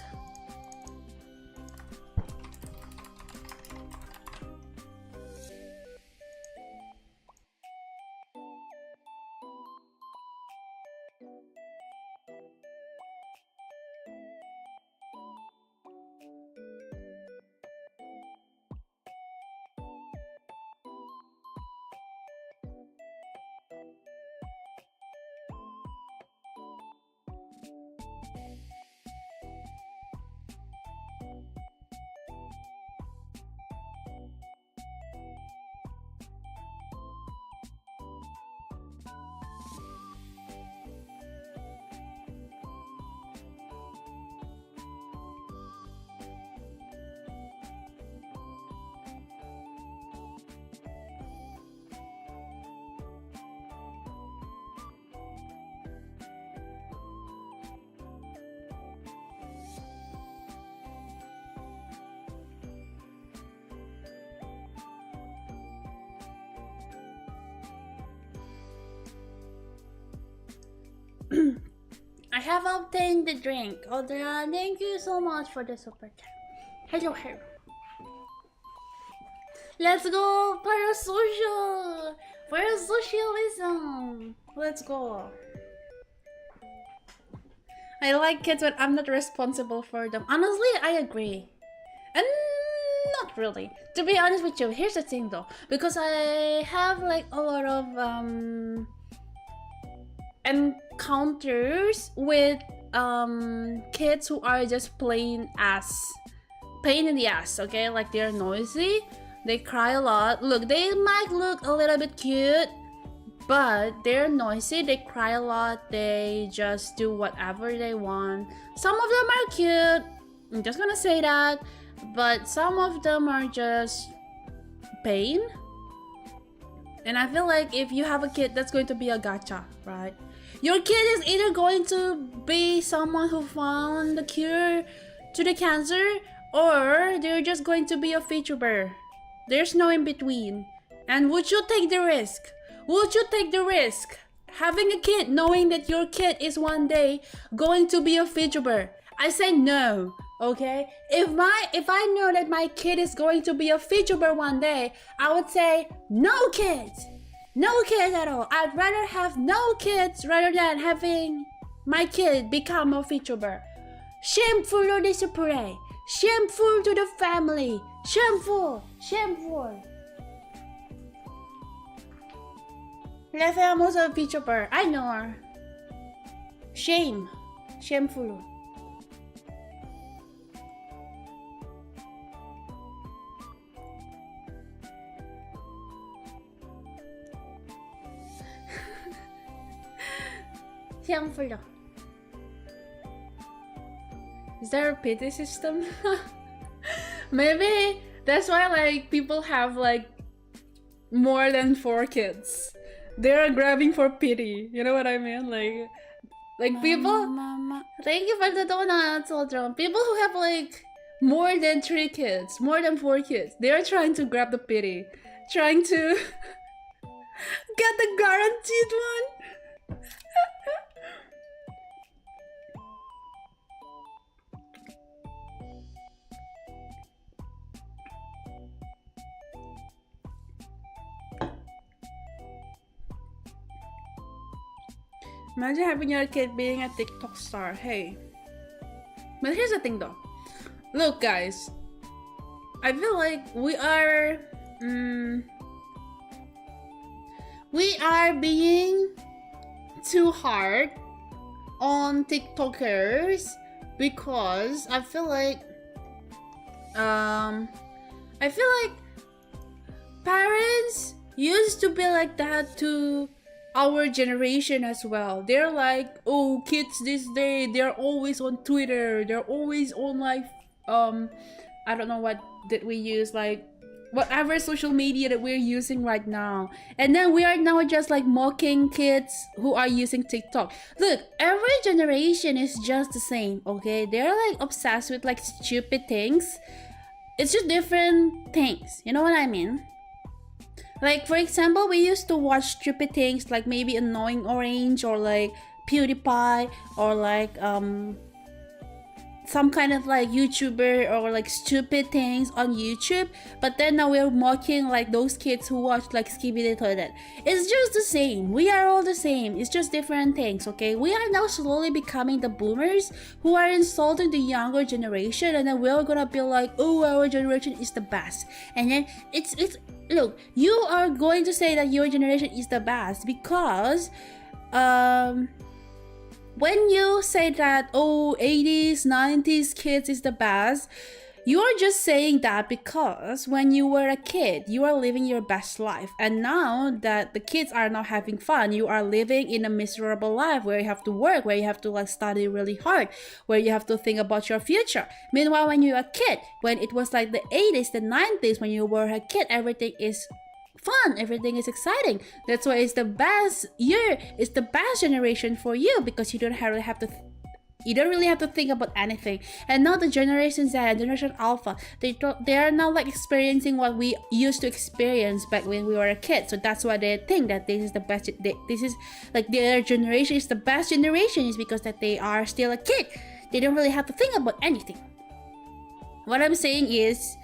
I have obtained the drink. Audra, thank you so much for the super chat. Hello. Let's go parasocial! Parasocialism! Let's go. I like kids, but I'm not responsible for them. Honestly, I agree. not really. To be honest with you, here's the thing though, because I have like a lot of encounters with kids who are just pain in the ass, okay? Like they're noisy, they cry a lot. Look, they might look a little bit cute, but they're noisy, they cry a lot, they just do whatever they want. Some of them are cute, I'm just gonna say that, but some of them are just pain. And I feel like if you have a kid, that's going to be a gacha, right? Your kid is either going to be someone who found the cure to the cancer, or they're just going to be a VTuber. There's no in between. And would you take the risk? Would you take the risk having a kid knowing that your kid is one day going to be a VTuber? I say no, okay? If I know that my kid is going to be a VTuber one day, I would say no kids. No kids at all. I'd rather have no kids rather than having my kid become a VTuber. Shameful to the supre. Shameful to the family. Shameful. Shameful. Lethe, I'm also a VTuber. I know her. Shame. Shameful. Shameful. Is there a pity system? Maybe that's why like people have like more than 4 kids. They're grabbing for pity. You know what I mean? Like people. Mama. Thank you for the donuts, children. People who have like more than 3 kids, more than 4 kids, they're trying to grab the pity, trying to get the guaranteed one. Imagine having your kid being a TikTok star. Hey. But here's the thing though. Look guys. I feel like we are being too hard on TikTokers because I feel like parents used to be like that to our generation as well. They're like, oh, kids this day, they're always on Twitter, they're always on like I don't know what did we use, like whatever social media that we're using right now. And then we are now just like mocking kids who are using TikTok. Look, every generation is just the same, okay? They're like obsessed with like stupid things. It's just different things, you know what I mean? Like for example, we used to watch stupid things like maybe Annoying Orange or like PewDiePie or like some kind of like YouTuber or like stupid things on YouTube. But then now we're mocking like those kids who watch like Skibidi Toilet. It's just the same. We are all the same. It's just different things, okay? We are now slowly becoming the boomers who are insulting the younger generation, and then we're gonna be like, oh, our generation is the best. And then it's look, you are going to say that your generation is the best because when you say that, oh, 80s, 90s kids is the best, you are just saying that because when you were a kid, you are living your best life. And now that the kids are not having fun, you are living in a miserable life where you have to work, where you have to like study really hard, where you have to think about your future. Meanwhile, when you're a kid, when it was like the 80s, the 90s, when you were a kid, everything is fun, everything is exciting. That's why it's the best year, it's the best generation for you because you don't really have to think about anything. And now the Generation Z and Generation Alpha, they are now like experiencing what we used to experience back when we were a kid. So that's why they think that this is the best. This is like their generation is the best generation, is because that they are still a kid. They don't really have to think about anything. What I'm saying is,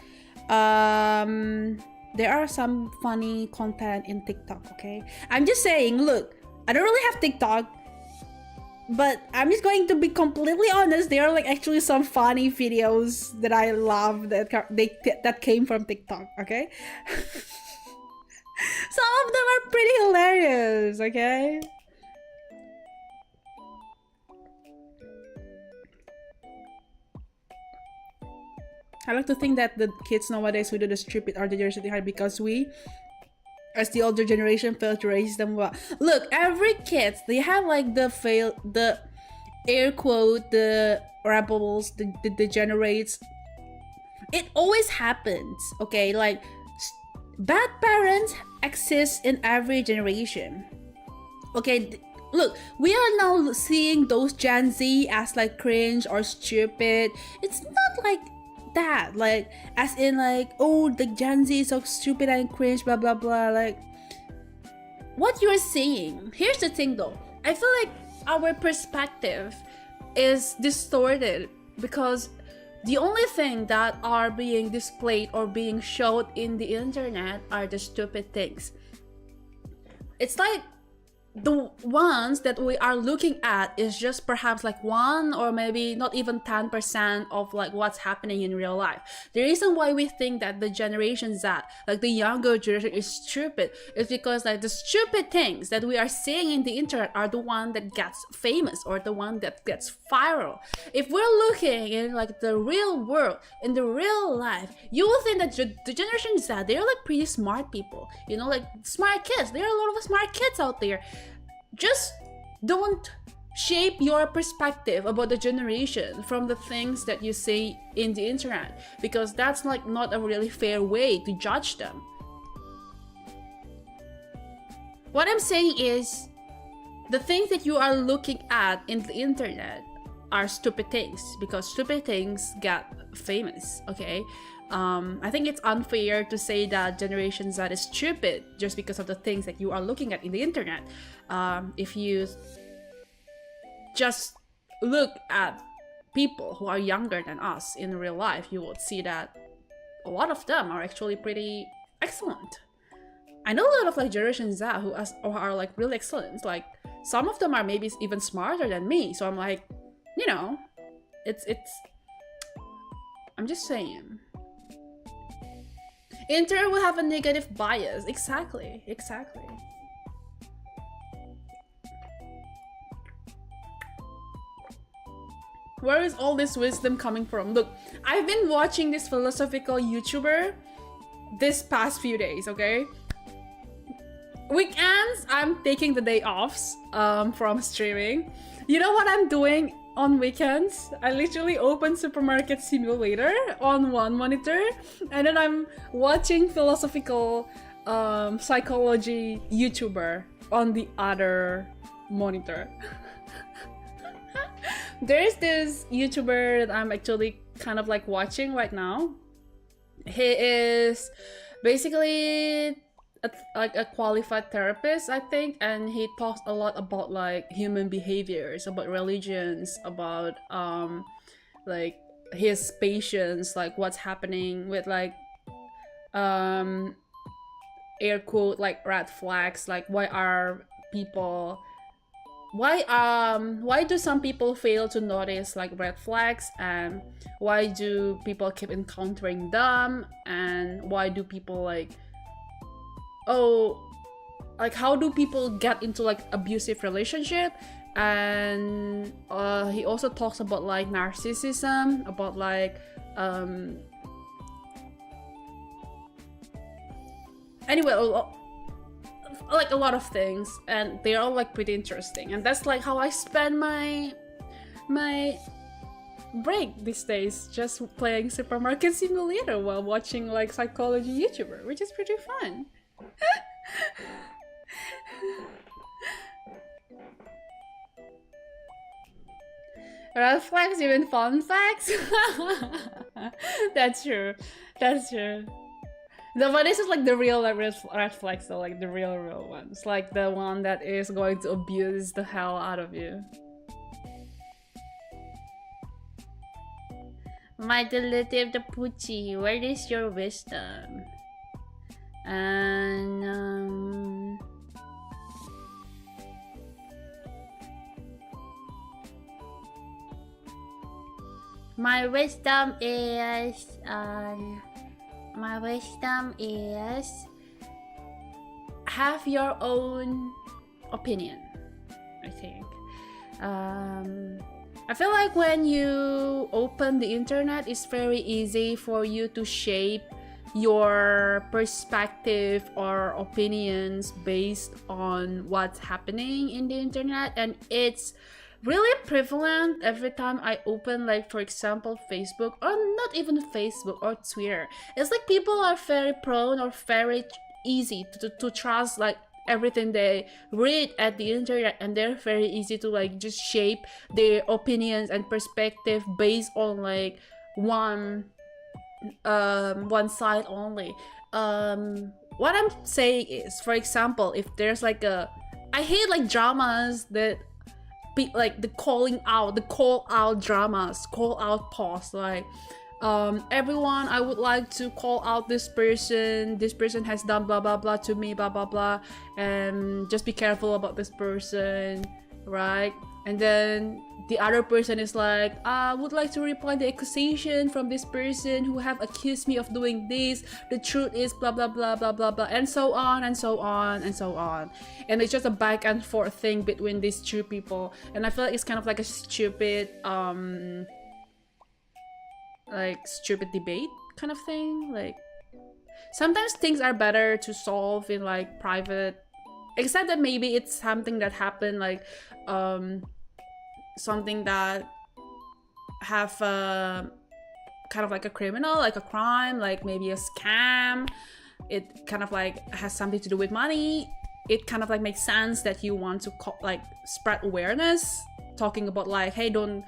there are some funny content in TikTok, okay? I'm just saying, look, I don't really have TikTok. But I'm just going to be completely honest. There are like actually some funny videos that I love that came from TikTok. Okay, some of them are pretty hilarious. Okay. I like to think that the kids nowadays who do the stupid are the generation behind because we, as the older generation, fail to raise them well. Look, every kid, they have like the air quote, the rebels, the degenerates. It always happens, okay? Like, bad parents exist in every generation. Okay, look, we are now seeing those Gen Z as like cringe or stupid. It's not like that, like as in like, oh, the Gen Z is so stupid and cringe, blah blah blah. Like, what you're saying, here's the thing though, I feel like our perspective is distorted because the only thing that are being displayed or being showed in the internet are the stupid things. It's like the ones that we are looking at is just perhaps like 1 or maybe not even 10% of like what's happening in real life. The reason why we think that the Generation Z, like the younger generation, is stupid is because like the stupid things that we are seeing in the internet are the one that gets famous or the one that gets viral. If we're looking in like the real world, in the real life, you will think that the Generation Z, they're like pretty smart people, you know, like smart kids. There are a lot of smart kids out there. Just don't shape your perspective about the generation from the things that you see in the internet, because that's like not a really fair way to judge them. What I'm saying is, the things that you are looking at in the internet are stupid things because stupid things get famous, okay? I think it's unfair to say that Generation Z is stupid just because of the things that you are looking at in the internet. If you just look at people who are younger than us in real life, you would see that a lot of them are actually pretty excellent. I know a lot of like Generation Z who are like really excellent. Like some of them are maybe even smarter than me. So I'm like, you know, it's. I'm just saying. Internet will have a negative bias. Exactly. Where is all this wisdom coming from? Look, I've been watching this philosophical YouTuber this past few days, okay? Weekends, I'm taking the day offs from streaming. You know what I'm doing on weekends? I literally open Supermarket Simulator on one monitor, and then I'm watching philosophical psychology YouTuber on the other monitor. There's this YouTuber that I'm actually kind of like watching right now. He is basically like a qualified therapist, I think, and he talks a lot about like human behaviors, about religions, about like his patients, like what's happening with like air quote like red flags, like why do some people fail to notice like red flags, and why do people keep encountering them, and why do people like, oh, like how do people get into like abusive relationship. And he also talks about like narcissism, about like anyway, like a lot of things, and they're all like pretty interesting, and that's like how I spend my break these days, just playing Supermarket Simulator while watching like psychology YouTuber, which is pretty fun. Red flags, even fun facts. That's true. But this is like the real like, red flags, though, like the real ones, like the one that is going to abuse the hell out of you. My Lethe Bonapuchi, where is your wisdom? And My wisdom is my wisdom is have your own opinion, I think. I feel like when you open the internet, it's very easy for you to shape your perspective or opinions based on what's happening in the internet, and it's really prevalent every time I open, like, for example, Facebook, or not even Facebook or Twitter. It's like people are very prone or very easy to trust, like, everything they read at the internet, and they're very easy to, like, just shape their opinions and perspective based on, like, one side only. What I'm saying is, for example, if there's like I hate, like, dramas that like the call out dramas, call out posts, like, everyone, I would like to call out this person has done blah blah blah to me, blah blah blah, and just be careful about this person, right? And then the other person is like, I would like to reply the accusation from this person who have accused me of doing this. The truth is blah blah blah blah blah blah, and so on and so on and so on. And it's just a back and forth thing between these two people, and I feel like it's kind of like a stupid stupid debate kind of thing. Like, sometimes things are better to solve in, like, private, except that maybe it's something that happened, like, something that have kind of like a criminal, like a crime, like maybe a scam. It kind of like has something to do with money. It kind of like makes sense that you want to spread awareness, talking about, like, hey, don't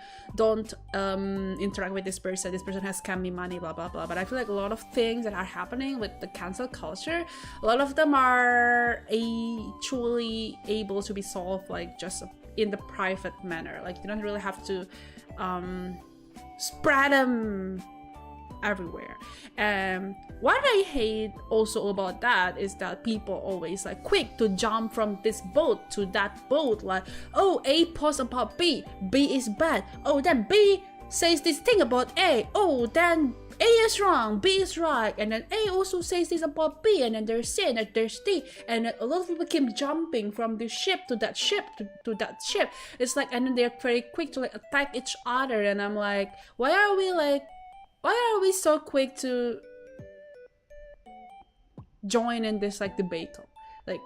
interact with this person has scammed me money, blah blah blah. But I feel like a lot of things that are happening with the cancel culture, a lot of them are actually able to be solved, like, just in the private manner. Like, you don't really have to spread them everywhere. What I hate also about that is that people always, like, quick to jump from this boat to that boat, like, oh, A posts about B is bad, oh, then B says this thing about A, oh, then A is wrong, B is right, and then A also says this about B, and then there's C, and then there's D, and then a lot of people keep jumping from this ship to that ship to that ship. It's like, and then they're very quick to, like, attack each other, and I'm like, why are we so quick to join in this, like, debate? Like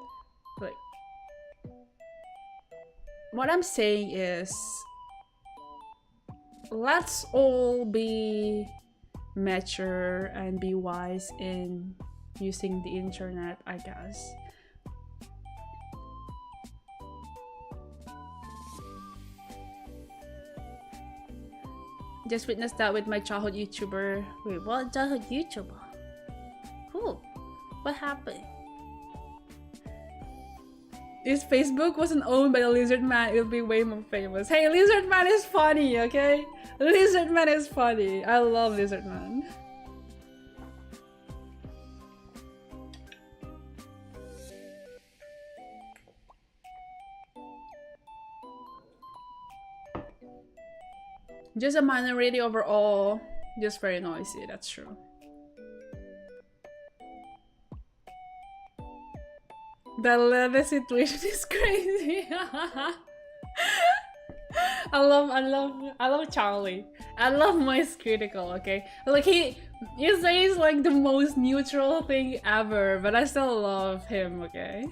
what I'm saying is, let's all be mature and be wise in using the internet, I guess. Just witnessed that with my childhood YouTuber. Wait, what childhood YouTuber? Cool. What happened? If Facebook wasn't owned by the Lizard Man, it would be way more famous. Hey, Lizard Man is funny, okay? Lizard Man is funny. I love Lizard Man. Just a minority overall. Just very noisy, that's true. The Lethe situation is crazy. I love Charlie. I love Moist Critical, okay? Like, he says, like, the most neutral thing ever, but I still love him, okay?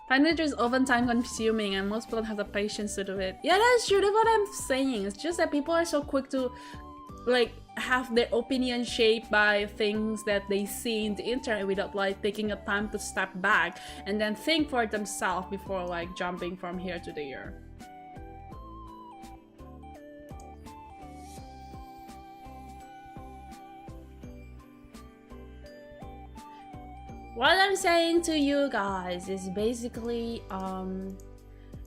Finding is often time consuming and most people don't have the patience to do it. Yeah, that's true, that's what I'm saying. It's just that people are so quick to, like, have their opinion shaped by things that they see in the internet without, like, taking a time to step back and then think for themselves before, like, jumping from here to there. What I'm saying to you guys is basically,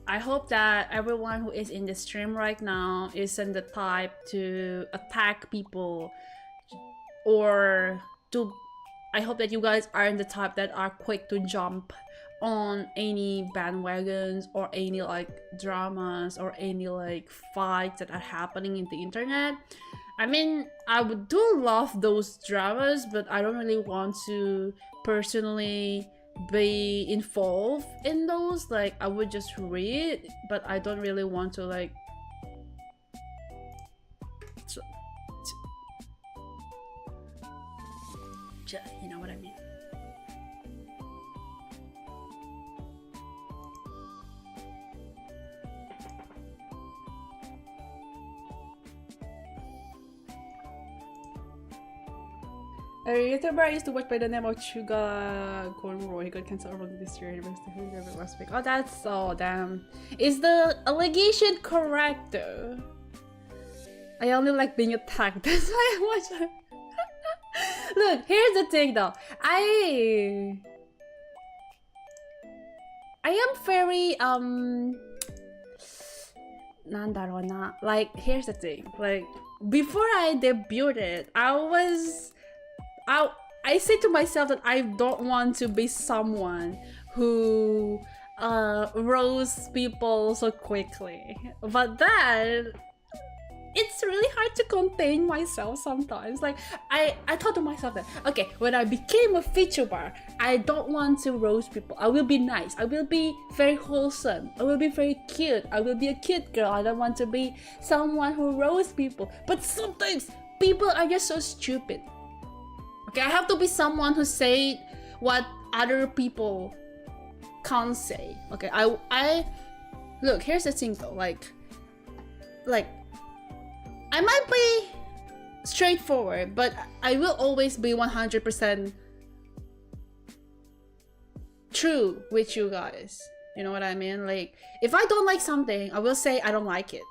I hope that everyone who is in the stream right now isn't the type to attack people, or to, I hope that you guys aren't the type that are quick to jump on any bandwagons or any like dramas or any like fights that are happening in the internet. I mean, I do love those dramas, but I don't really want to personally be involved in those. Like, I would just read, but I don't really want to like you know what I mean. A YouTuber I used to watch by the name of Chuga Gonro. He got canceled earlier this year. Oh, that's so damn. Is the allegation correct though? I only like being attacked. That's why I watch her. Look, here's the thing though. I am very like, here's the thing. Like, before I debuted, I said to myself that I don't want to be someone who roasts people so quickly. But then it's really hard to contain myself sometimes. Like, I thought to myself that, okay, when I became a VTuber, I don't want to roast people. I will be nice. I will be very wholesome. I will be very cute. I will be a cute girl. I don't want to be someone who roasts people. But sometimes people are just so stupid. Okay, I have to be someone who say what other people can't say. Okay, I look, here's the thing though, like I might be straightforward, but I will always be 100% true with you guys. You know what I mean? Like, if I don't like something, I will say I don't like it.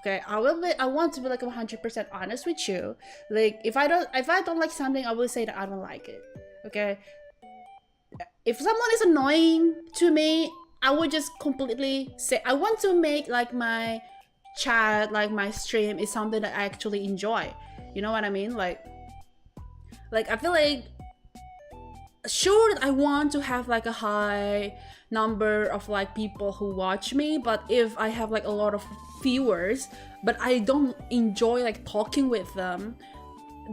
Okay, I want to be like 100% honest with you. Like, if I don't like something, I will say that I don't like it. Okay? If someone is annoying to me, I would just completely say I want to make like my chat, like my stream is something that I actually enjoy. You know what I mean? Like I feel like, sure that I want to have like a high number of like people who watch me, but if I have like a lot of viewers but I don't enjoy like talking with them,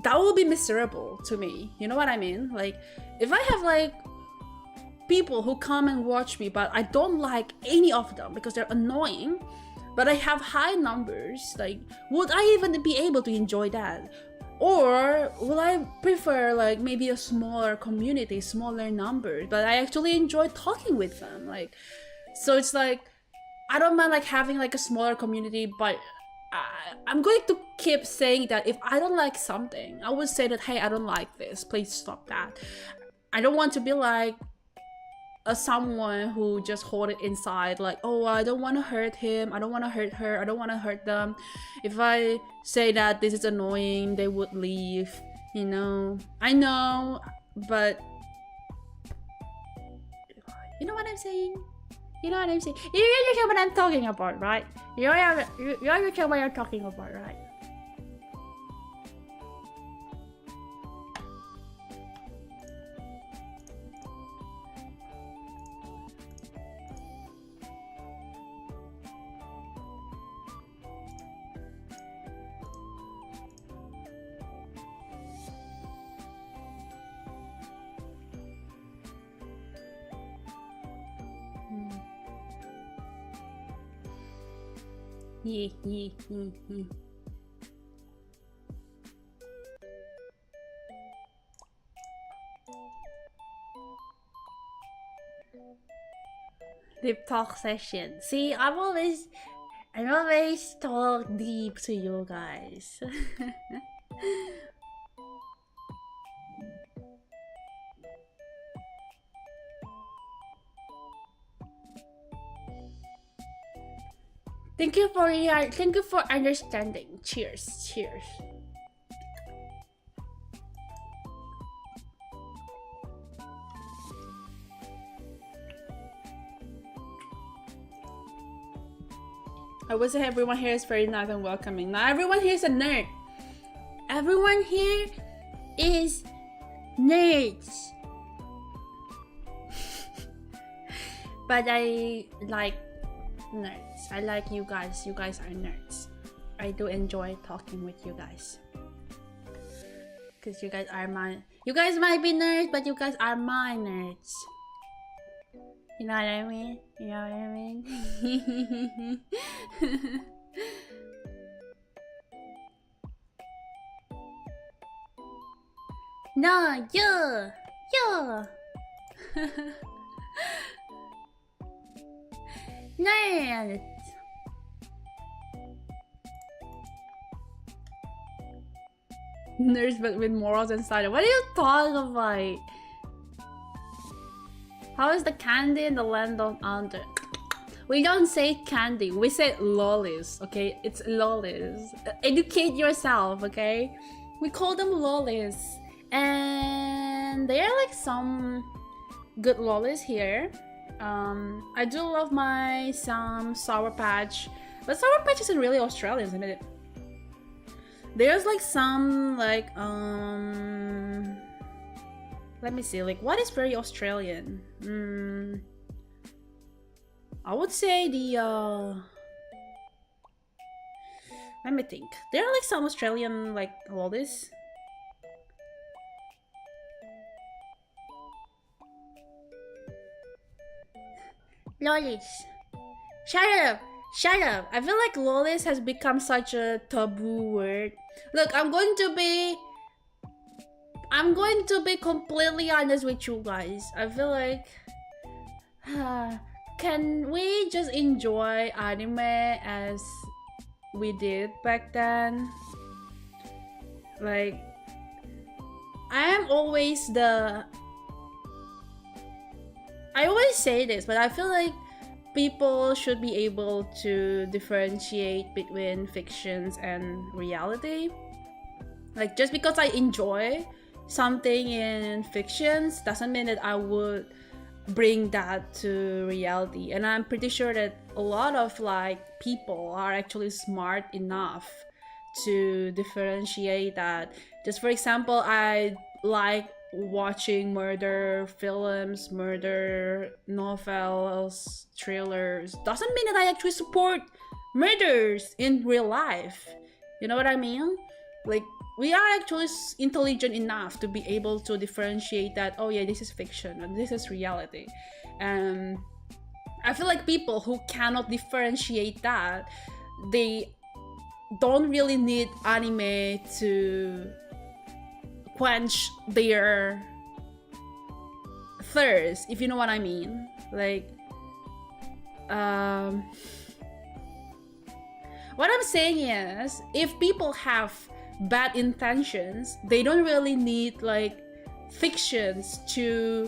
that will be miserable to me. You know what I mean? Like, if I have like people who come and watch me but I don't like any of them because they're annoying, but I have high numbers, like, would I even be able to enjoy that? Or will I prefer like maybe a smaller community, smaller numbers, but I actually enjoy talking with them? Like, so it's like, I don't mind like having like a smaller community, but I'm going to keep saying that if I don't like something, I would say that, hey, I don't like this, please stop that. I don't want to be like someone who just hold it inside, like, oh, I don't want to hurt him, I don't want to hurt her, I don't want to hurt them. If I say that this is annoying, they would leave, you know. I know, but you know what I'm saying? You know what I'm saying? You understand what I'm talking about, right? You understand what I'm talking about, right? Yeah. Deep talk session. See, I'm always talk deep to you guys. Thank you for understanding. Cheers. I would say everyone here is very nice and welcoming. Not everyone here is a nerd. Everyone here is nerds. But I like nerds. I like you guys. You guys are nerds. I do enjoy talking with you guys. Because you guys are my... You guys might be nerds, but you guys are my nerds. You know what I mean? You know what I mean? No, yeah! Yeah! Nerds! Nerds but with morals and style. What are you talking about? How is the candy in the land of under? We don't say candy, we say lollies, okay? It's lollies. Educate yourself, okay? We call them lollies. And there are like some good lollies here. I do love some Sour Patch, but Sour Patch isn't really Australian, isn't it? There's like some like let me see, like what is very Australian? I would say the let me think. There are like some Australian like lollies. Lollies. Shut up! Shut up! I feel like lollies has become such a taboo word. Look, I'm going to be completely honest with you guys. I feel like can we just enjoy anime as we did back then? Like, I always say this, but I feel like people should be able to differentiate between fictions and reality. Like, just because I enjoy something in fictions doesn't mean that I would bring that to reality. And I'm pretty sure that a lot of like people are actually smart enough to differentiate that. Just for example, I like watching murder films, murder novels, thrillers. Doesn't mean that I actually support murders in real life. You know what I mean? Like, we are actually intelligent enough to be able to differentiate that, oh yeah, this is fiction and this is reality. And I feel like people who cannot differentiate that, they don't really need anime to quench their thirst, if you know what I mean. Like, what I'm saying is, if people have bad intentions, they don't really need like fictions to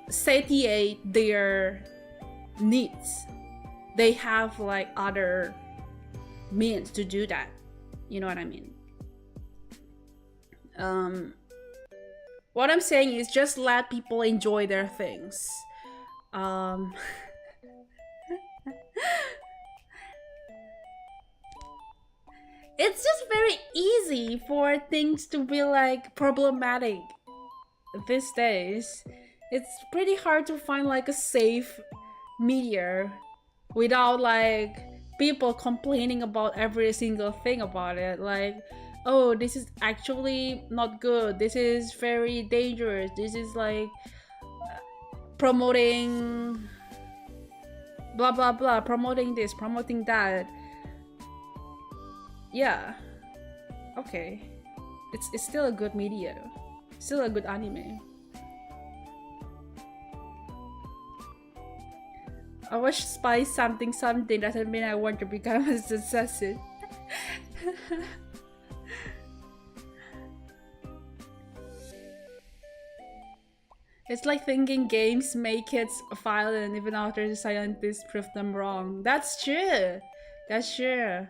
satiate their needs. They have like other means to do that. You know what I mean? What I'm saying is just let people enjoy their things. It's just very easy for things to be like problematic these days. It's pretty hard to find like a safe media without like people complaining about every single thing about it. Like, oh, this is actually not good, this is very dangerous, this is like promoting blah blah blah, promoting this, promoting that. Yeah, okay, it's still a good media, still a good anime. I watch Spice something something doesn't mean I want to become a successor. It's like thinking games make kids violent even after the scientists prove them wrong. That's true. That's true.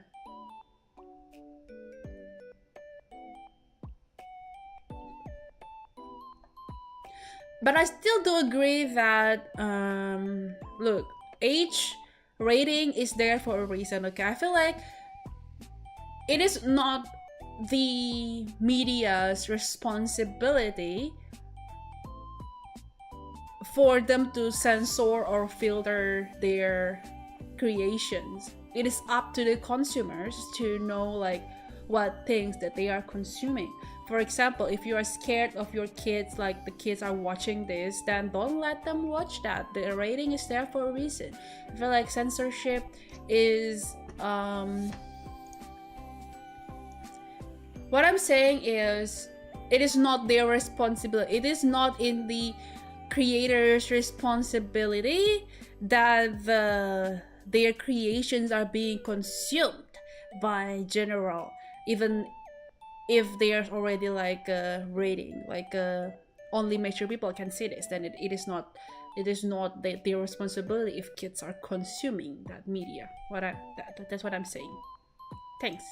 But I still do agree that, look, age rating is there for a reason, okay? I feel like it is not the media's responsibility for them to censor or filter their creations. It is up to the consumers to know like what things that they are consuming. For example, if you are scared of your kids, like the kids are watching this, then don't let them watch that. The rating is there for a reason. I feel like censorship is what I'm saying is it is not their responsibility. It is not in the creator's responsibility that their creations are being consumed by general, even if there's already like a rating, like only mature people can see this, then it is not their responsibility if kids are consuming that media. That's what I'm saying. Thanks.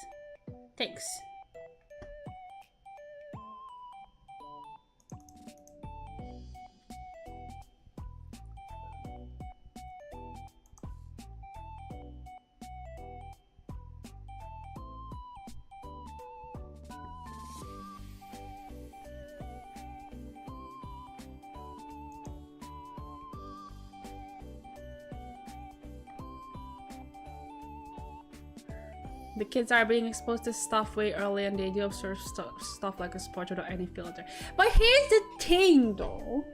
The kids are being exposed to stuff way early and they do observe stuff like a sport without any filter. But here's the thing though.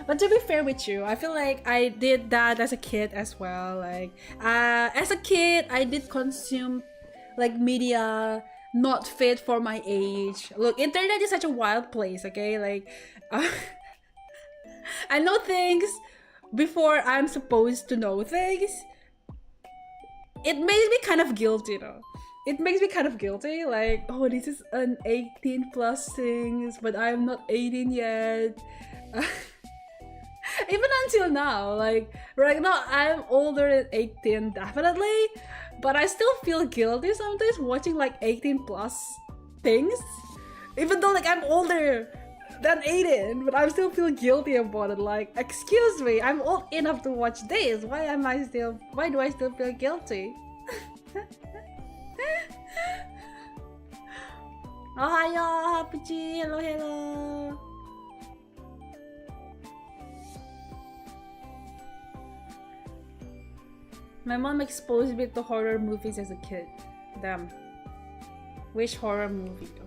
But to be fair with you, I feel like I did that as a kid as well. Like, as a kid, I did consume like media not fit for my age. Look, internet is such a wild place, okay? Like, I know things before I'm supposed to know things. It makes me kind of guilty though. It makes me kind of guilty, like, oh, this is an 18 plus things, but I'm not 18 yet. Even until now, like, right now I'm older than 18 definitely, but I still feel guilty sometimes watching like 18 plus things. Even though like I'm older than 18, but I still feel guilty about it. Like, excuse me, I'm old enough to watch this. Why do I still feel guilty? Ohayo, Ohapuchi, hello. My mom exposed me to horror movies as a kid. Damn. Which horror movie though?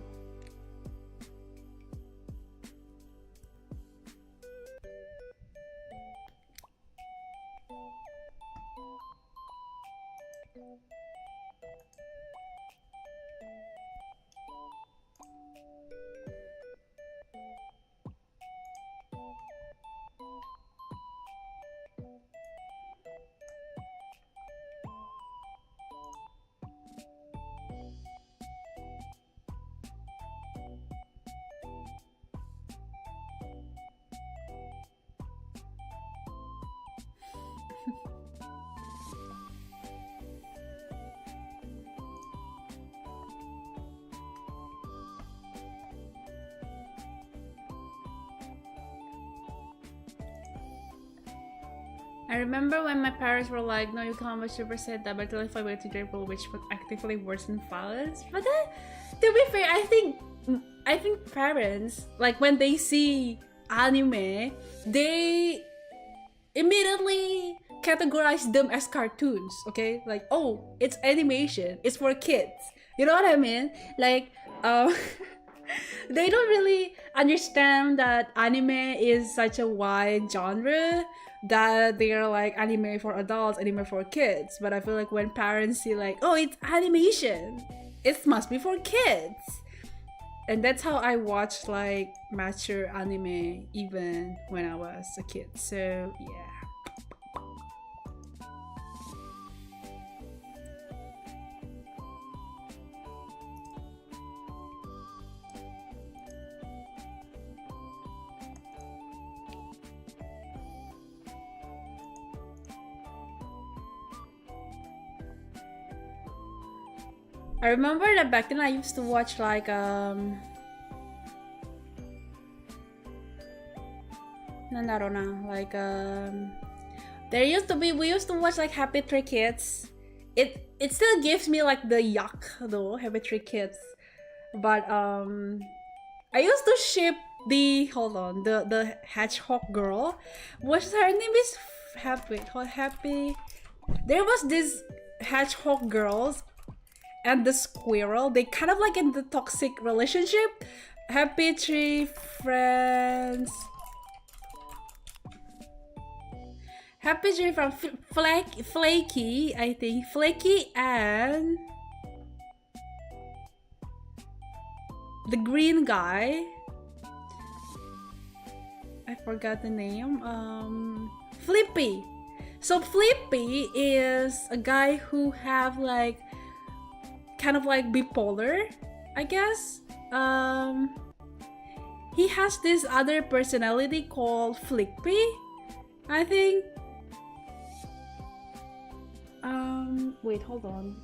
I remember when my parents were like, no, you can't watch Super Sentai, but 25 minutes to April, which would actively worsen violence. But then, to be fair, I think parents, like when they see anime, they immediately categorize them as cartoons, okay? Like, oh, it's animation, it's for kids. You know what I mean? Like, they don't really understand that anime is such a wide genre, that they're like anime for adults, anime for kids. But I feel like when parents see like, oh, it's animation, it must be for kids. And that's how I watched like mature anime even when I was a kid. So yeah. I remember that back then I used to watch like we used to watch like Happy Tree Kids. It still gives me like the yuck though, Happy Tree Kids. But I used to ship the hold on, the hedgehog girl, what's her name is Happy. There was this hedgehog girls and the squirrel. They kind of like in the toxic relationship. Happy Tree Friends. Happy Tree from Flaky, I think. Flaky and the green guy. I forgot the name. Flippy. So Flippy is a guy who have like kind of like bipolar, I guess. He has this other personality called Flippy, I think. Wait, hold on.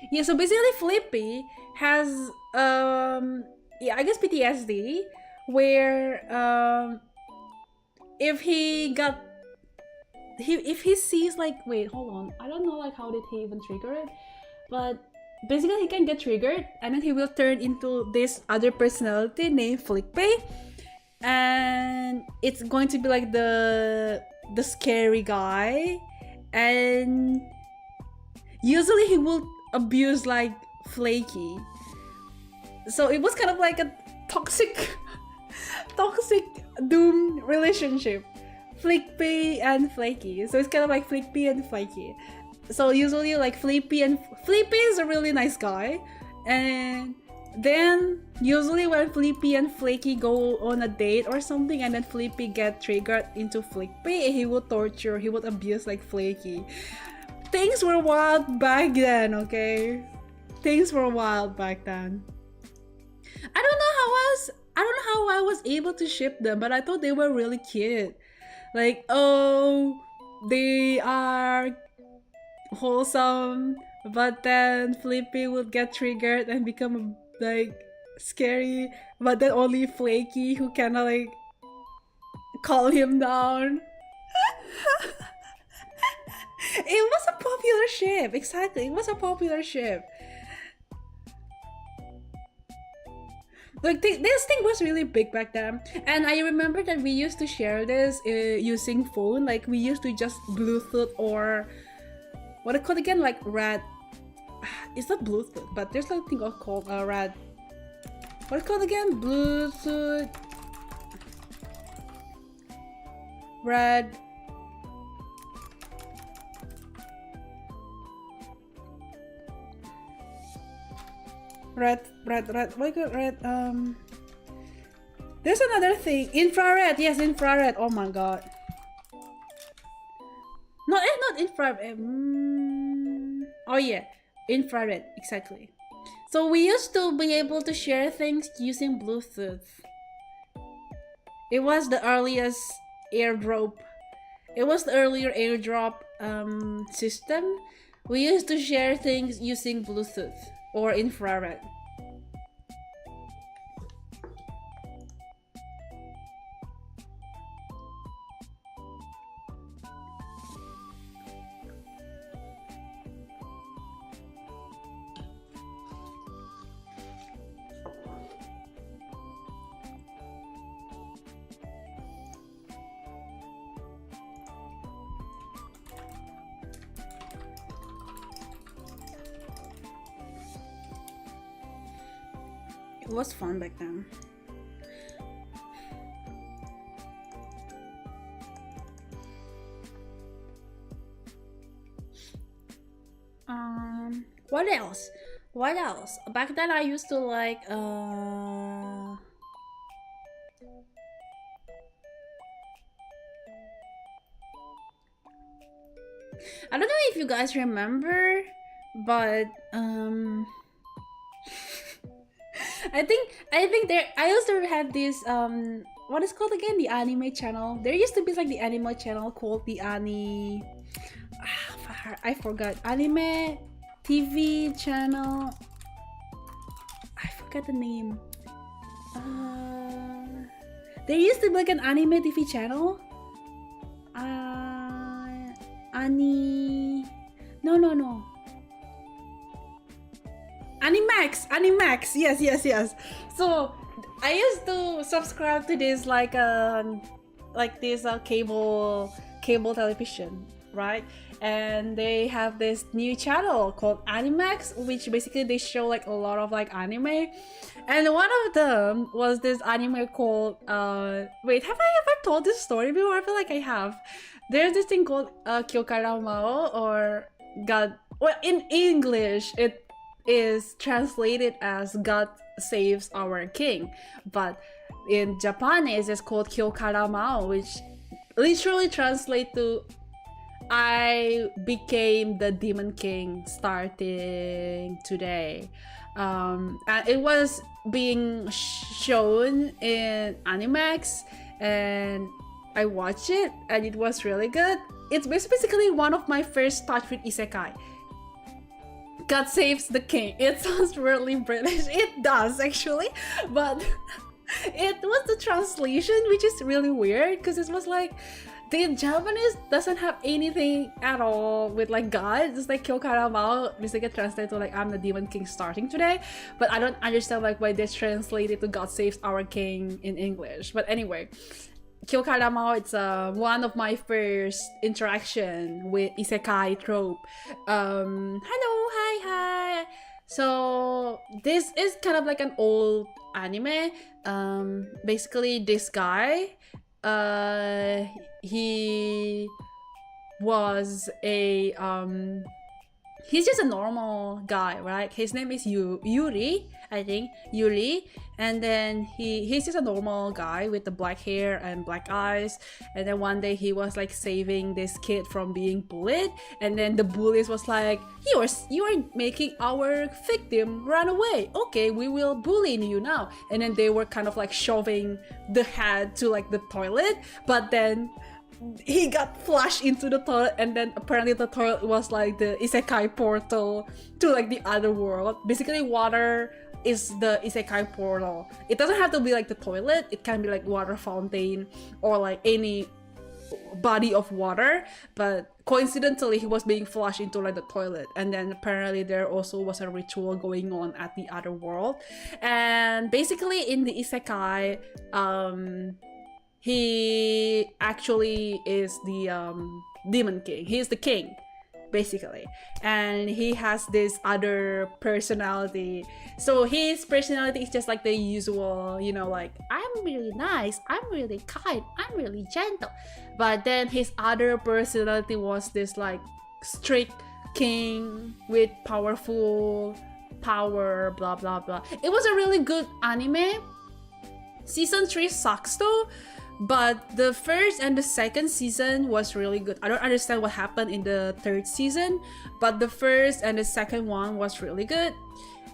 Yeah, so basically Flippy has yeah, I guess PTSD, where if he sees like, wait, hold on, I don't know like how did he even trigger it, but basically he can get triggered and then he will turn into this other personality named Flippy, and it's going to be like the scary guy, and usually he will abuse like Flaky. So it was kind of like a toxic doom relationship, Flippy and Flaky. So it's kind of like Flippy and Flaky. So usually like Flippy is a really nice guy, and then usually when Flippy and Flaky go on a date or something, and then Flippy get triggered into Flippy, he would torture, he would abuse like Flaky. Things were wild back then, okay? Things were wild back then. I don't know how I was able to ship them, but I thought they were really cute. Like, oh, they are wholesome, but then Flippy would get triggered and become like scary, but then only Flaky who kinda like calm him down. It was a popular ship, exactly. It was a popular ship. Like this thing was really big back then, and I remember that we used to share this using phone. Like we used to just Bluetooth or what it called again, like red. It's not Bluetooth, but there's something called red. What it called again? Bluetooth. Red. Red. What is red? There's another thing. Infrared. Yes, infrared. Oh my god. Not infrared. Oh yeah, infrared. Exactly. So we used to be able to share things using Bluetooth. It was the earliest airdrop. It was the earlier airdrop system. We used to share things using Bluetooth or infrared. It was fun back then. What else? What else? Back then I used to like I don't know if you guys remember, but I think there I also had this what is called again, the anime channel. There used to be like the anime channel called the I forgot, anime TV channel. I forgot the name. There used to be like an anime TV channel. No. Animax. Yes. So I used to subscribe to this cable television, right? And they have this new channel called Animax, which basically they show like a lot of like anime. And one of them was this anime called wait, have I ever told this story before? I feel like I have. There's this thing called Kyokaramao, or God, well, in English it is translated as God saves our king, but in Japanese it's called Kyokaramao, which literally translate to I became the Demon King starting today. And it was being shown in Animax, and I watched it, and it was really good. It's basically one of my first touch with isekai. God saves the king. It sounds really British. It does actually, but it was the translation, which is really weird because it was like the Japanese doesn't have anything at all with like God. It's like Kyokaramao basically translated to like I'm the Demon King starting today, but I don't understand like why they translated to God saves our king in English. But anyway, Kyokaramao, it's one of my first interaction with isekai trope. Hello, hi. So this is kind of like an old anime. Basically this guy, he was a he's just a normal guy, right? His name is Yuri, I think. Yuri. And then he's just a normal guy with the black hair and black eyes. And then one day he was like saving this kid from being bullied. And then the bullies was like, you are making our victim run away. Okay, we will bully you now. And then they were kind of like shoving the head to like the toilet. But then he got flushed into the toilet, and then apparently the toilet was like the isekai portal to like the other world. Basically water is the isekai portal. It doesn't have to be like the toilet, it can be like water fountain or like any body of water, but coincidentally he was being flushed into like the toilet. And then apparently there also was a ritual going on at the other world. And basically in the isekai, he actually is the Demon King. He is the king, basically. And he has this other personality. So his personality is just like the usual, you know, like, I'm really nice, I'm really kind, I'm really gentle. But then his other personality was this like strict king with powerful power, blah blah blah. It was a really good anime. Season 3 sucks though, but the first and the second season was really good. I don't understand what happened in the third season, but the first and the second one was really good.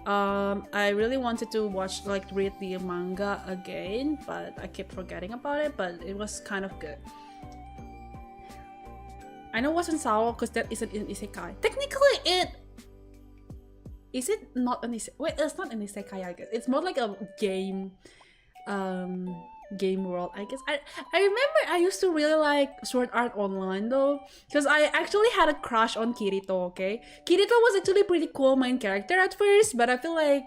I really wanted to read the manga again, but I kept forgetting about it, but it was kind of good. I know it wasn't Sao because that isn't in isekai. Technically is it not an isekai? Wait, it's not an isekai, I guess. It's more like a game game world, I guess. I remember I used to really like Sword Art Online though, because I actually had a crush on Kirito. Okay, Kirito was actually pretty cool main character at first, but I feel like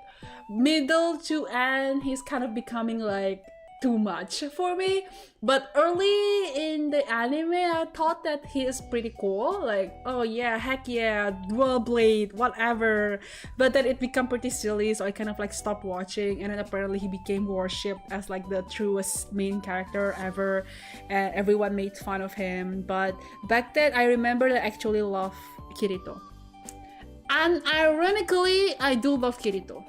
middle to end he's kind of becoming like too much for me. But early in the anime I thought that he is pretty cool, like, oh yeah, heck yeah, dual blade, whatever. But then it became pretty silly, so I kind of like stopped watching. And then apparently he became worshipped as like the truest main character ever, and everyone made fun of him. But back then I remember that I actually loved Kirito, and ironically I do love Kirito.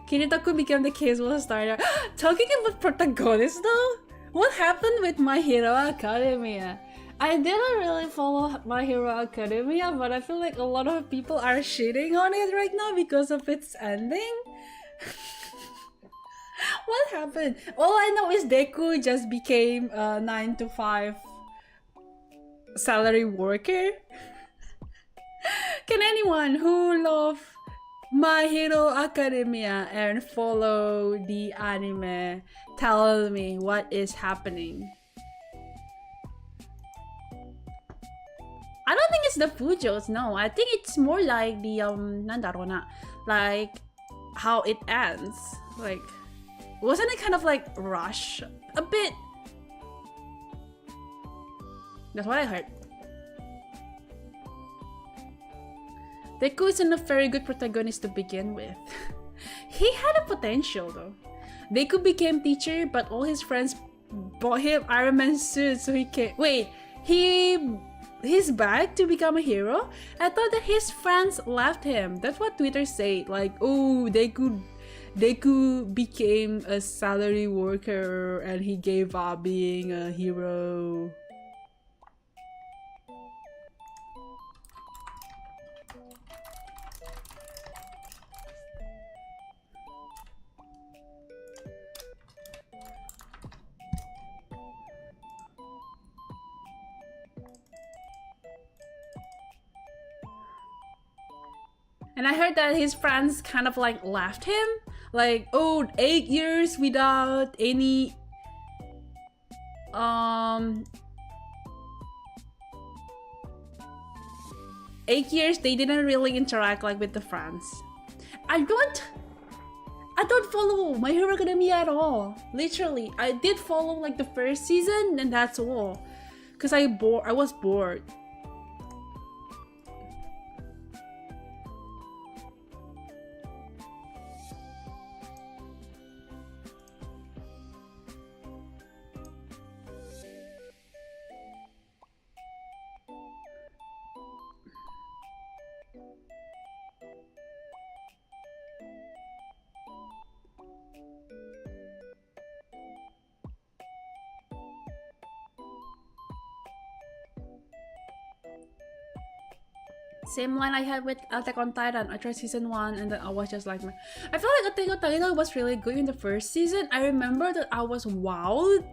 Kirito-kun became the casual starter. Talking about protagonists though, what happened with My Hero Academia? I didn't really follow My Hero Academia, but I feel like a lot of people are shitting on it right now because of its ending. What happened? All I know is Deku just became a 9-to-5 salary worker. Can anyone who loves My Hero Academia and follow the anime tell me what is happening? I don't think it's the Fujos. No, I think it's more like the nandaro na, like how it ends. Like, wasn't it kind of like rush a bit? That's what I heard. Deku isn't a very good protagonist to begin with. He had a potential though. Deku became teacher, but all his friends bought him Iron Man suit so he can wait. He's back to become a hero? I thought that his friends left him. That's what Twitter said. Like, oh, Deku became a salary worker and he gave up being a hero. And I heard that his friends kind of like left him. Like, oh, 8 years without any 8 years they didn't really interact like with the friends. I don't follow My Hero Academia at all. Literally, I did follow like the first season and that's all. Cause I was bored. Same line I had with Attack on Titan. I tried season 1 and then I was just like, I feel like Attack on Titan was really good in the first season. I remember that I was wowed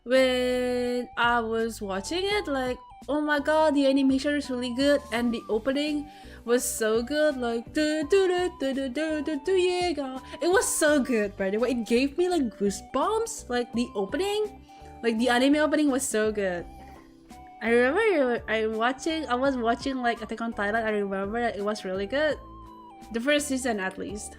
when I was watching it. Like, oh my god, the animation is really good and the opening was so good. Like, it was so good, by the way. It gave me like goosebumps. Like the opening, like the anime opening was so good. I remember I was watching like Attack on Titan. I remember that it was really good. The first season at least.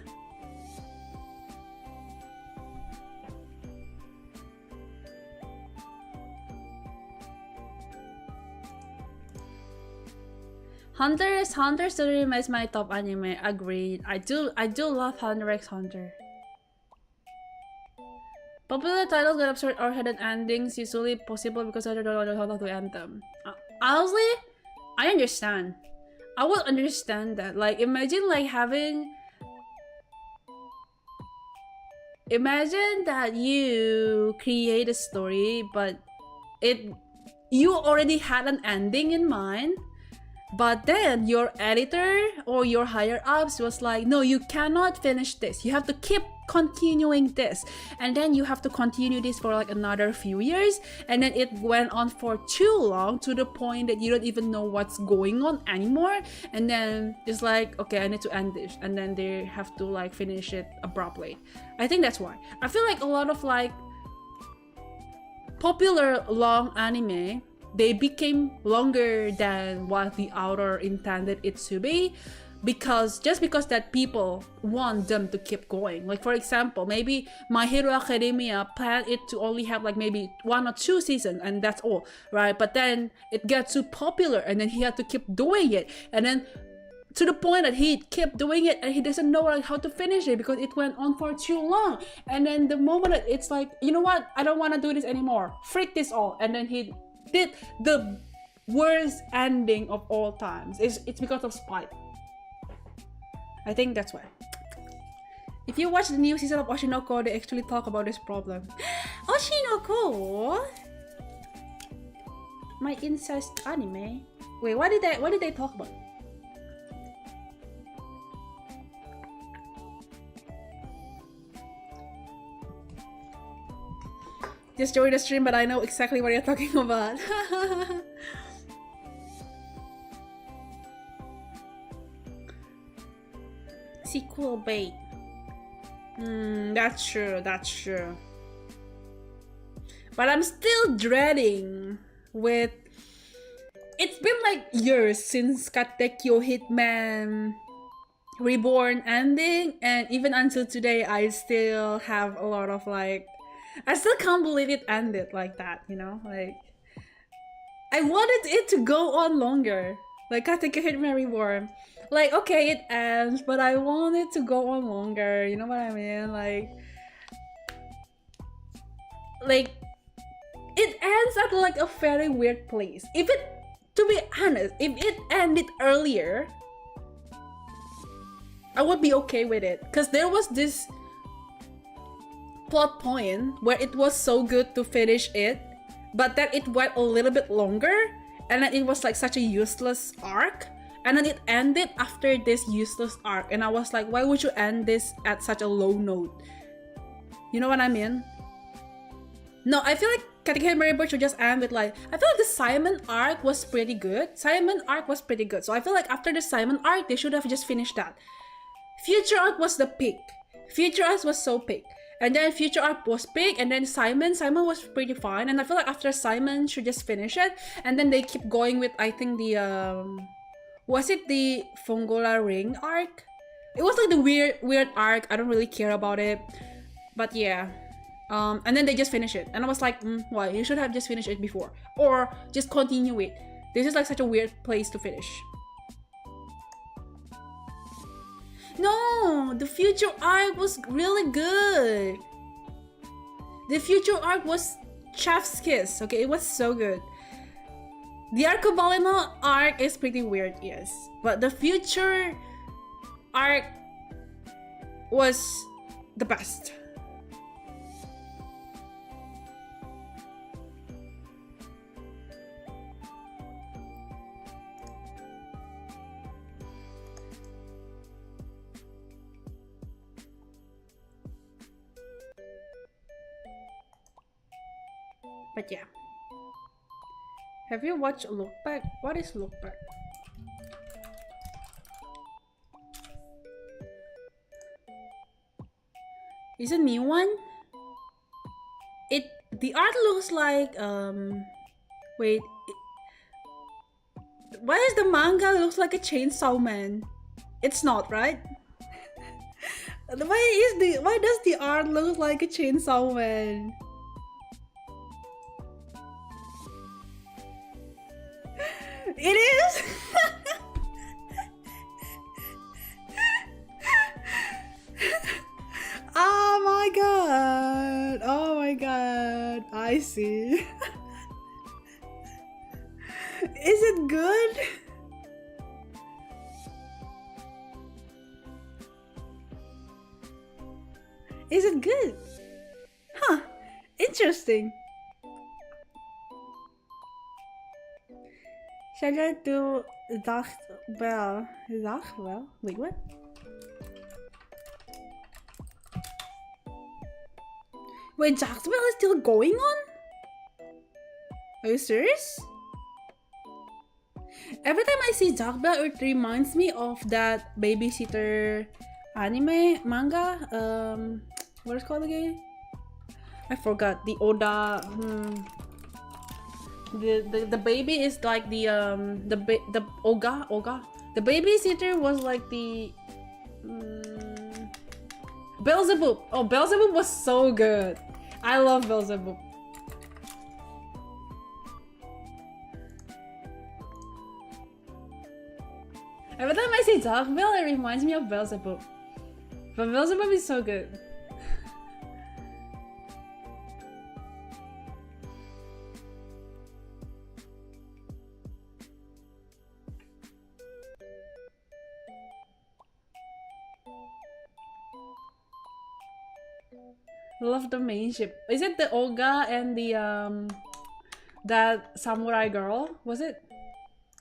Hunter still remains my top anime. Agreed. I do love Hunter x Hunter. Popular titles get absurd or hidden endings usually possible because I don't know how to end them. Honestly, I understand. I would understand that. Like, imagine that you create a story, but you already had an ending in mind. But then your editor or your higher ups was like, no, you cannot finish this. You have to keep continuing this. And then you have to continue this for like another few years. And then it went on for too long to the point that you don't even know what's going on anymore. And then it's like, okay, I need to end this. And then they have to like finish it abruptly. I think that's why. I feel like a lot of like popular long anime, they became longer than what the author intended it to be because that people want them to keep going. Like, for example, maybe My Hero Academia planned it to only have like maybe 1 or 2 seasons and that's all, right? But then it got too popular and then he had to keep doing it, and then to the point that he kept doing it and he doesn't know like how to finish it because it went on for too long. And then the moment that it's like, you know what, I don't want to do this anymore, freak this all, and then he did the worst ending of all times. It's because of spite. I think that's why. If you watch the new season of Oshinoko, they actually talk about this problem. Oshinoko? My incest anime? Wait, what did they talk about? Just joined the stream, but I know exactly what you're talking about. Sequel bait. That's true. But I'm still dreading with it's been like years since Katekyo Hitman Reborn ending, and even until today I still have a lot of like, I still can't believe it ended like that, you know? Like, I wanted it to go on longer. Like Katekyo Hitman Reborn. Like, okay, it ends, but I want it to go on longer, you know what I mean? Like it ends at like a very weird place. If it, to be honest, if it ended earlier, I would be okay with it. Because there was this plot point where it was so good to finish it, but then it went a little bit longer, and then it was like such a useless arc, and then it ended after this useless arc, and I was like, why would you end this at such a low note? You know what I mean? No, I feel like Katekyo Hitman should just end with like, I feel like the Simon arc was pretty good. So I feel like after the Simon arc, they should have just finished that. Future arc was the peak. Future arc was so peak. And then Future arc was peak, and then Simon was pretty fine. And I feel like after Simon should just finish it. And then they keep going with, I think the, was it the Fongola Ring arc? It was like the weird arc. I don't really care about it. But yeah. And then they just finish it, and I was like, why? You should have just finished it before, or just continue it. This is like such a weird place to finish. No, the Future arc was really good. The Future arc was chef's kiss. Okay, it was so good. The Arcobaleno arc is pretty weird, yes, but the Future arc was the best. But yeah. Have you watched Look Back? What is Look Back? Is a new one? The art looks like wait. Why is the manga looks like a Chainsaw Man? It's not, right? Why does the art look like a Chainsaw Man? It is? Oh my god. Oh my god. I see. Is it good? Is it good? Huh. Interesting. Should I do Dagbel? Dagbel? Wait, what? Wait, Dagbel is still going on? Are you serious? Every time I see Dagbel, it reminds me of that babysitter anime manga. What is it called again? I forgot. The Oda. The baby is like the Oga. The babysitter was like the Beelzebub. Oh, Beelzebub was so good. I love Beelzebub. Every time I see Dagbel, it reminds me of Beelzebub. But Beelzebub is so good. Love the main ship. Is it the Olga and the that samurai girl? Was it?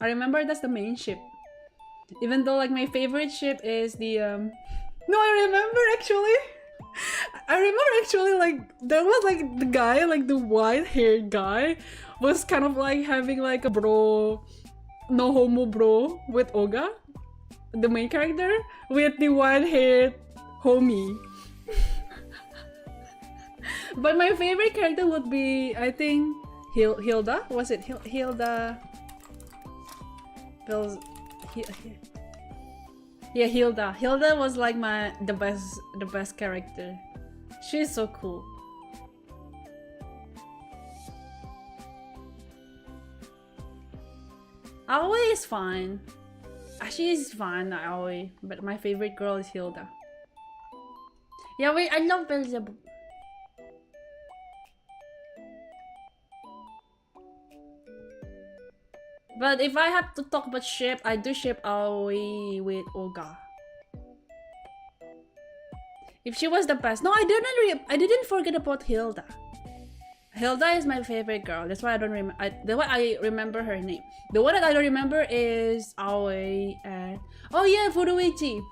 I remember that's the main ship. Even though like my favorite ship is the no, I remember actually. I remember actually like there was like the guy, like the white haired guy was kind of like having like a bro, no homo bro with Olga, the main character, with the white haired homie. But my favorite character would be, I think, Hilda. Was it Hilda? feels. Yeah, Hilda. Hilda was like the best character. She's so cool. Aoi is fine. She is fine, Aoi, but my favorite girl is Hilda. Yeah, wait, I love Beelzebub. But if I have to talk about ship, I do ship Aoi with Olga. If she was the best. No, I didn't forget about Hilda. Hilda is my favorite girl. That's why I don't remember. That's why I remember her name. The one that I don't remember is Aoi and oh yeah, Furuichi.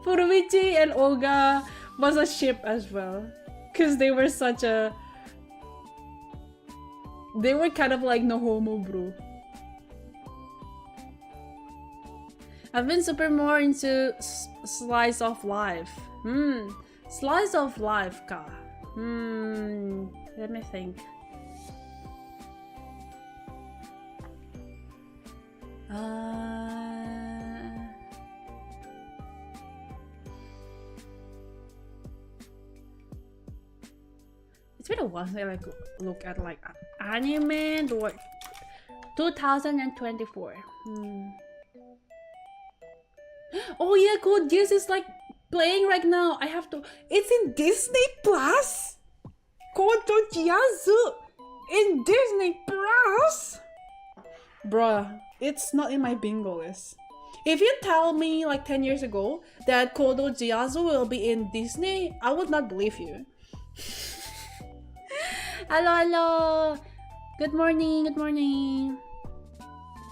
Furuichi and Olga was a ship as well, cause they were such a. They were kind of like no homo, bro. I've been super more into slice of life. Slice of life, ka. Let me think. It's been a while since I like look at like anime. 2024. Oh yeah, Code Geass is like playing right now. I have to. It's in Disney Plus. Code Geass in Disney Plus. Bruh, it's not in my bingo list. If you tell me like 10 years ago that Kodo Geass will be in Disney, I would not believe you. Hello. Good morning, good morning.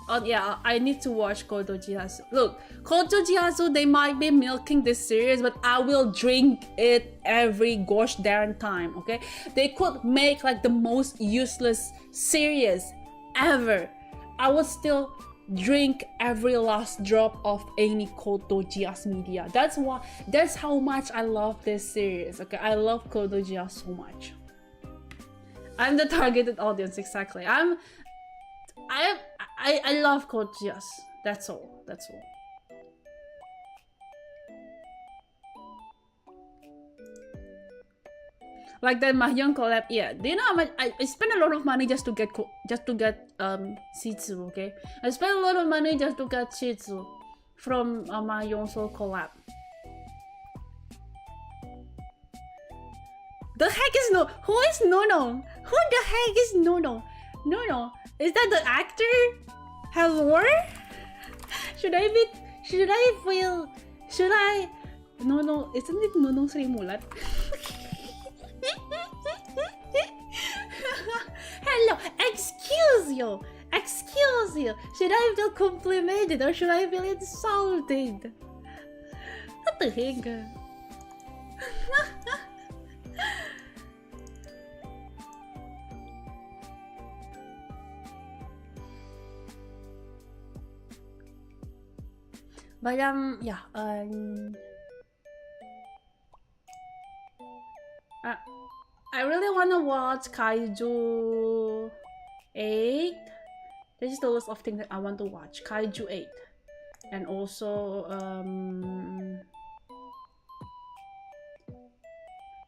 Oh yeah, I need to watch Kodo Geass. Look, Kodo Geass, they might be milking this series, but I will drink it every gosh darn time, okay? They could make like the most useless series ever. I would still drink every last drop of any Kodo Geass media. That's how much I love this series, okay? I love Kodo Geass so much. I'm the targeted audience, exactly. I love Code Geass. That's all. That's all. Like that Mahjong collab, yeah. Do you know how much I spent a lot of money just to get Shitsu, okay? I spent a lot of money just to get Shitsu from Mahjong Soul collab. The heck is who is Nono? Who the heck is Nono? Nono, is that the actor? Hello? Should I No, isn't it Nono Sri Mulat? Hello, excuse you. Should I feel complimented or should I feel insulted? What the heck? But yeah, I really wanna watch Kaiju 8. This is the list of things that I want to watch. Kaiju 8. And also,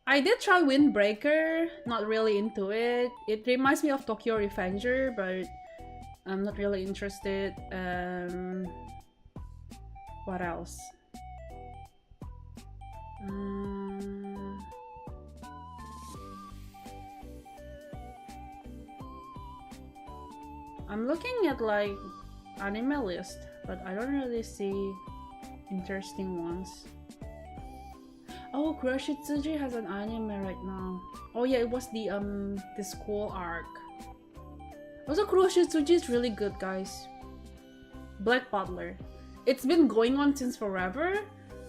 I did try Windbreaker, not really into it. It reminds me of Tokyo Revenger, but I'm not really interested. What else? I'm looking at like anime list, but I don't really see interesting ones. Oh, Kuroshitsuji has an anime right now. Oh yeah, it was the school arc. Also, Kuroshitsuji is really good, guys. Black Butler. It's been going on since forever,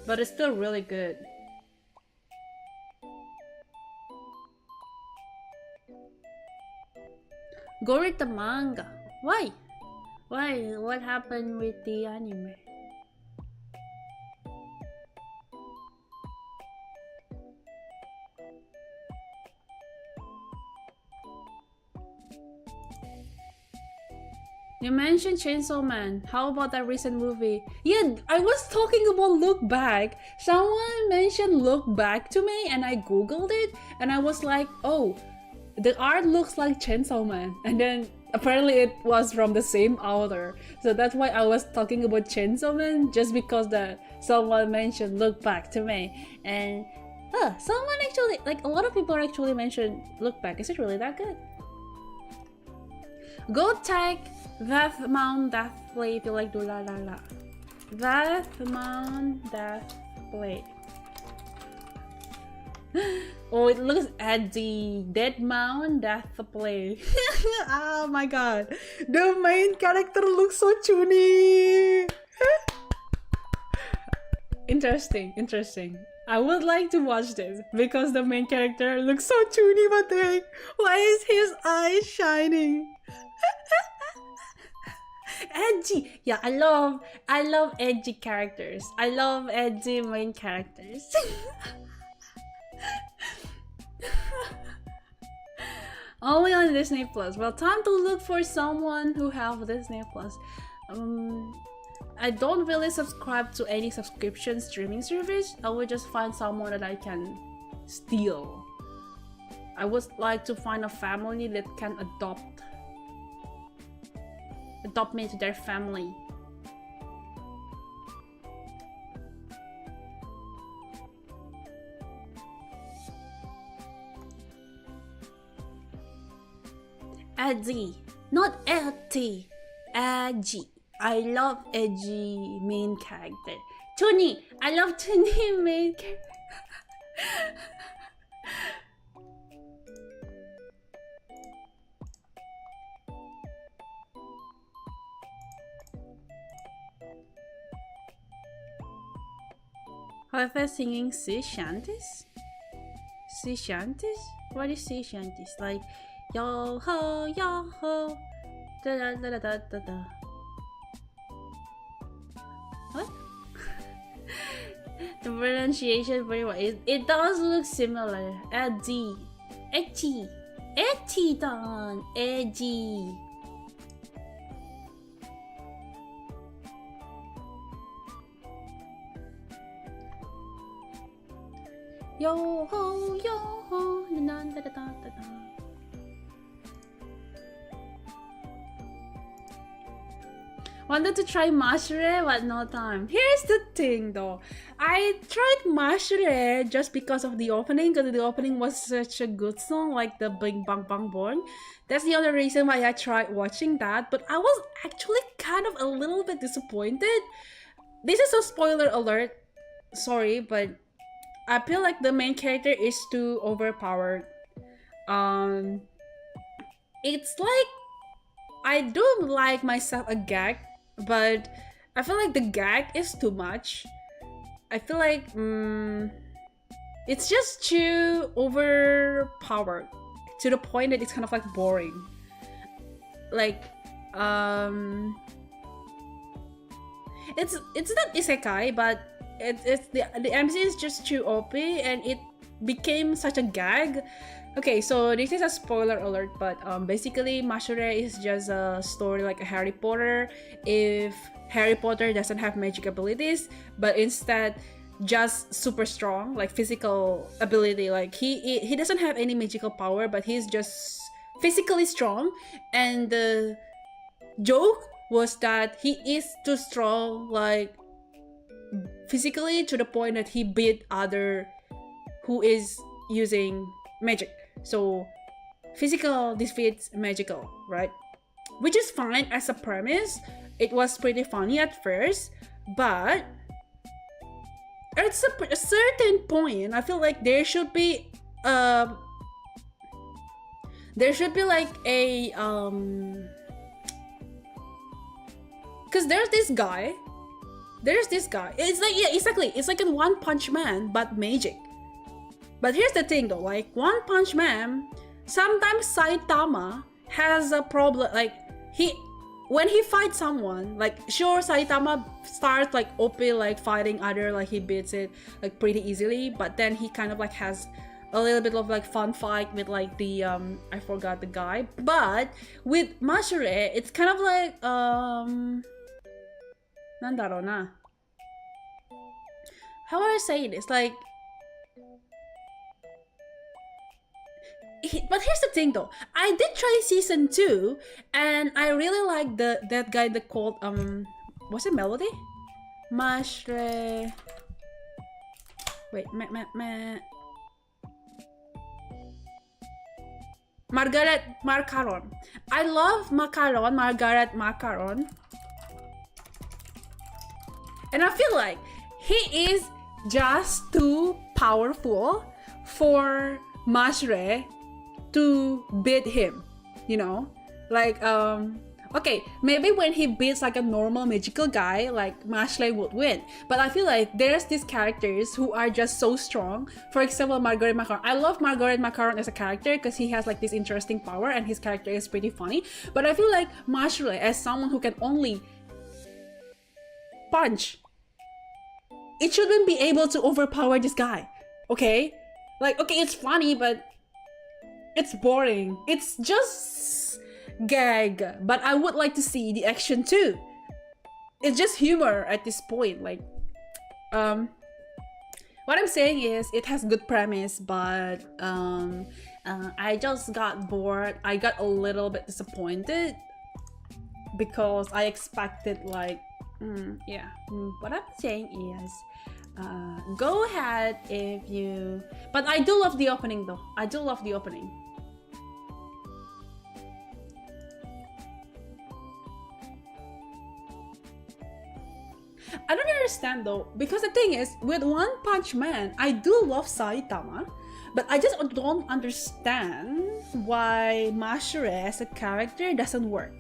but it's still really good. Go read the manga. Why? Why? What happened with the anime? You mentioned Chainsaw Man. How about that recent movie? Yeah, I was talking about Look Back. Someone mentioned Look Back to me and I googled it and I was like, oh, the art looks like Chainsaw Man. And then apparently it was from the same author. So that's why I was talking about Chainsaw Man, just because that someone mentioned Look Back to me. And someone actually, like a lot of people actually mentioned Look Back. Is it really that good? Go tag Death Mount Deathplay if you like do la la la. Death Mount Deathplay. Oh, it looks at the Dead Mount Deathplay. Oh my god. The main character looks so chuny. Interesting. I would like to watch this because the main character looks so chuny, but like, why is his eyes shining? Edgy. Yeah, I love edgy characters. I love edgy main characters. Only on Disney Plus. Well, time to look for someone who have Disney Plus. I don't really subscribe to any subscription streaming service. I would just find someone that I can steal. I would like to find a family that can adopt me to their family. Edgy, not edgy. Edgy. I love edgy main character. Tony, I love Tony main character. Are they singing sea shanties? Sea shanties? What is sea shanties? Like yo ho, da da da da da da da. What? The pronunciation very well. It does look similar. Edgy, don, edgy. Yo ho, da da da da da. Wanted to try Mashure, but no time. Here's the thing though. I tried Mashure just because of the opening, because the opening was such a good song, like the Bing Bang Bang Born. That's the only reason why I tried watching that, but I was actually kind of a little bit disappointed. This is a spoiler alert, sorry, but I feel like the main character is too overpowered. It's like, I do like myself a gag, but I feel like the gag is too much. I feel like it's just too overpowered to the point that it's kind of like boring. Like it's not isekai, but it's the MC is just too OP and it became such a gag. Okay, so this is a spoiler alert, but basically Mashure is just a story like a Harry Potter if Harry Potter doesn't have magic abilities, but instead just super strong, like physical ability. Like he doesn't have any magical power, but he's just physically strong. And the joke was that he is too strong, like physically, to the point that he beat other who is using magic. So physical defeats magical, right? Which is fine as a premise. It was pretty funny at first, but at a certain point, I feel like there should be like a because there's this guy. It's like, yeah, exactly. It's like a One Punch Man, but magic. But here's the thing though, like One Punch Man, sometimes Saitama has a problem. Like when he fights someone, like sure Saitama starts like OP, like fighting other, like he beats it like pretty easily, but then he kind of like has a little bit of like fun fight with like the I forgot the guy. But with Mashure, it's kind of like nandaro na. How would I say it? It's like but here's the thing though, I did try season 2 and I really like that guy that called was it Melody? Mashre. Wait, Margaret Macaron. I love Macaron, Margaret Macaron. And I feel like he is just too powerful for Mashre to beat him, you know? Like, okay, maybe when he beats like a normal magical guy, like Mashre would win. But I feel like there's these characters who are just so strong. For example, Margaret Macaron. I love Margaret Macaron as a character because he has like this interesting power and his character is pretty funny. But I feel like Mashre as someone who can only punch, it shouldn't be able to overpower this guy, okay? Like, okay, it's funny, but it's boring. It's just gag, but I would like to see the action too. It's just humor at this point. Like, what I'm saying is it has good premise, but I just got bored. I got a little bit disappointed because I expected like what I'm saying is go ahead if you, but I do love the opening though. I do love the opening. I don't understand though, because the thing is, with One Punch Man, I do love Saitama, but I just don't understand why Mashure as a character doesn't work.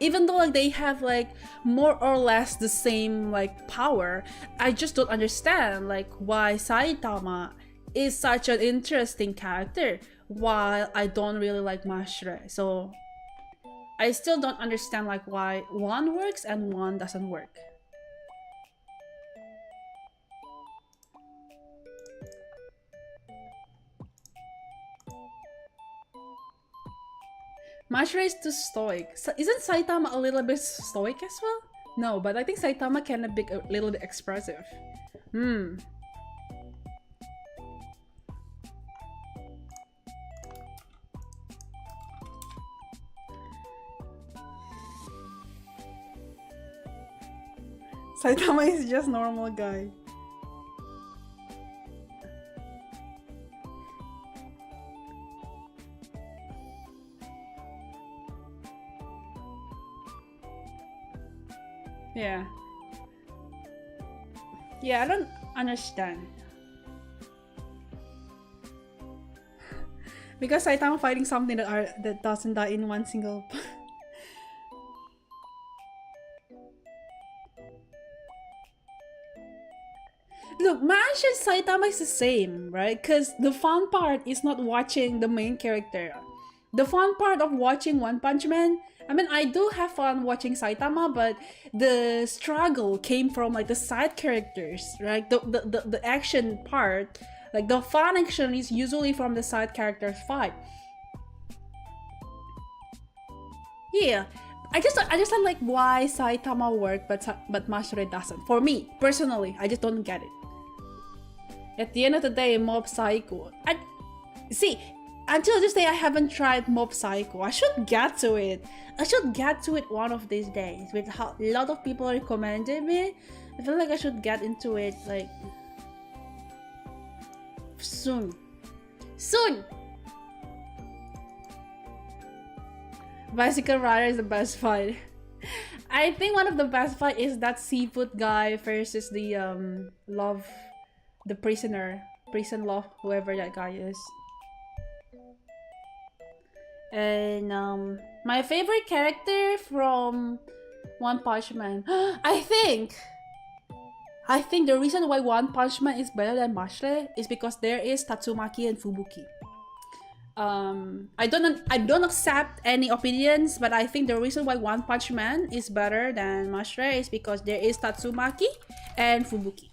Even though like they have like more or less the same like power, I just don't understand like why Saitama is such an interesting character while I don't really like Mashure. So I still don't understand like why one works and one doesn't work. Mashure is too stoic. Isn't Saitama a little bit stoic as well? No, but I think Saitama can be a little bit expressive. Saitama is just normal guy. Yeah, I don't understand. Because Saitama fighting something that doesn't die in one single. Look, Mash and Saitama is the same, right? Because the fun part is not watching the main character. The fun part of watching One Punch Man, I mean, I do have fun watching Saitama, but the struggle came from like the side characters, right? The action part, like the fun action is usually from the side characters fight. Yeah, I just don't like why Saitama worked, but Mashure doesn't. For me personally, I just don't get it. At the end of the day, Mob Psycho. See, until this day, I haven't tried Mob Psycho. I should get to it. I should get to it one of these days. With how a lot of people recommended me, I feel like I should get into it like soon. Bicycle Rider is the best fight. I think one of the best fight is that seafood guy versus the the prison love, whoever that guy is. And my favorite character from One Punch Man, I think the reason why One Punch Man is better than Mashle is because there is Tatsumaki and Fubuki. I don't accept any opinions, but I think the reason why One Punch Man is better than Mashle is because there is Tatsumaki and Fubuki.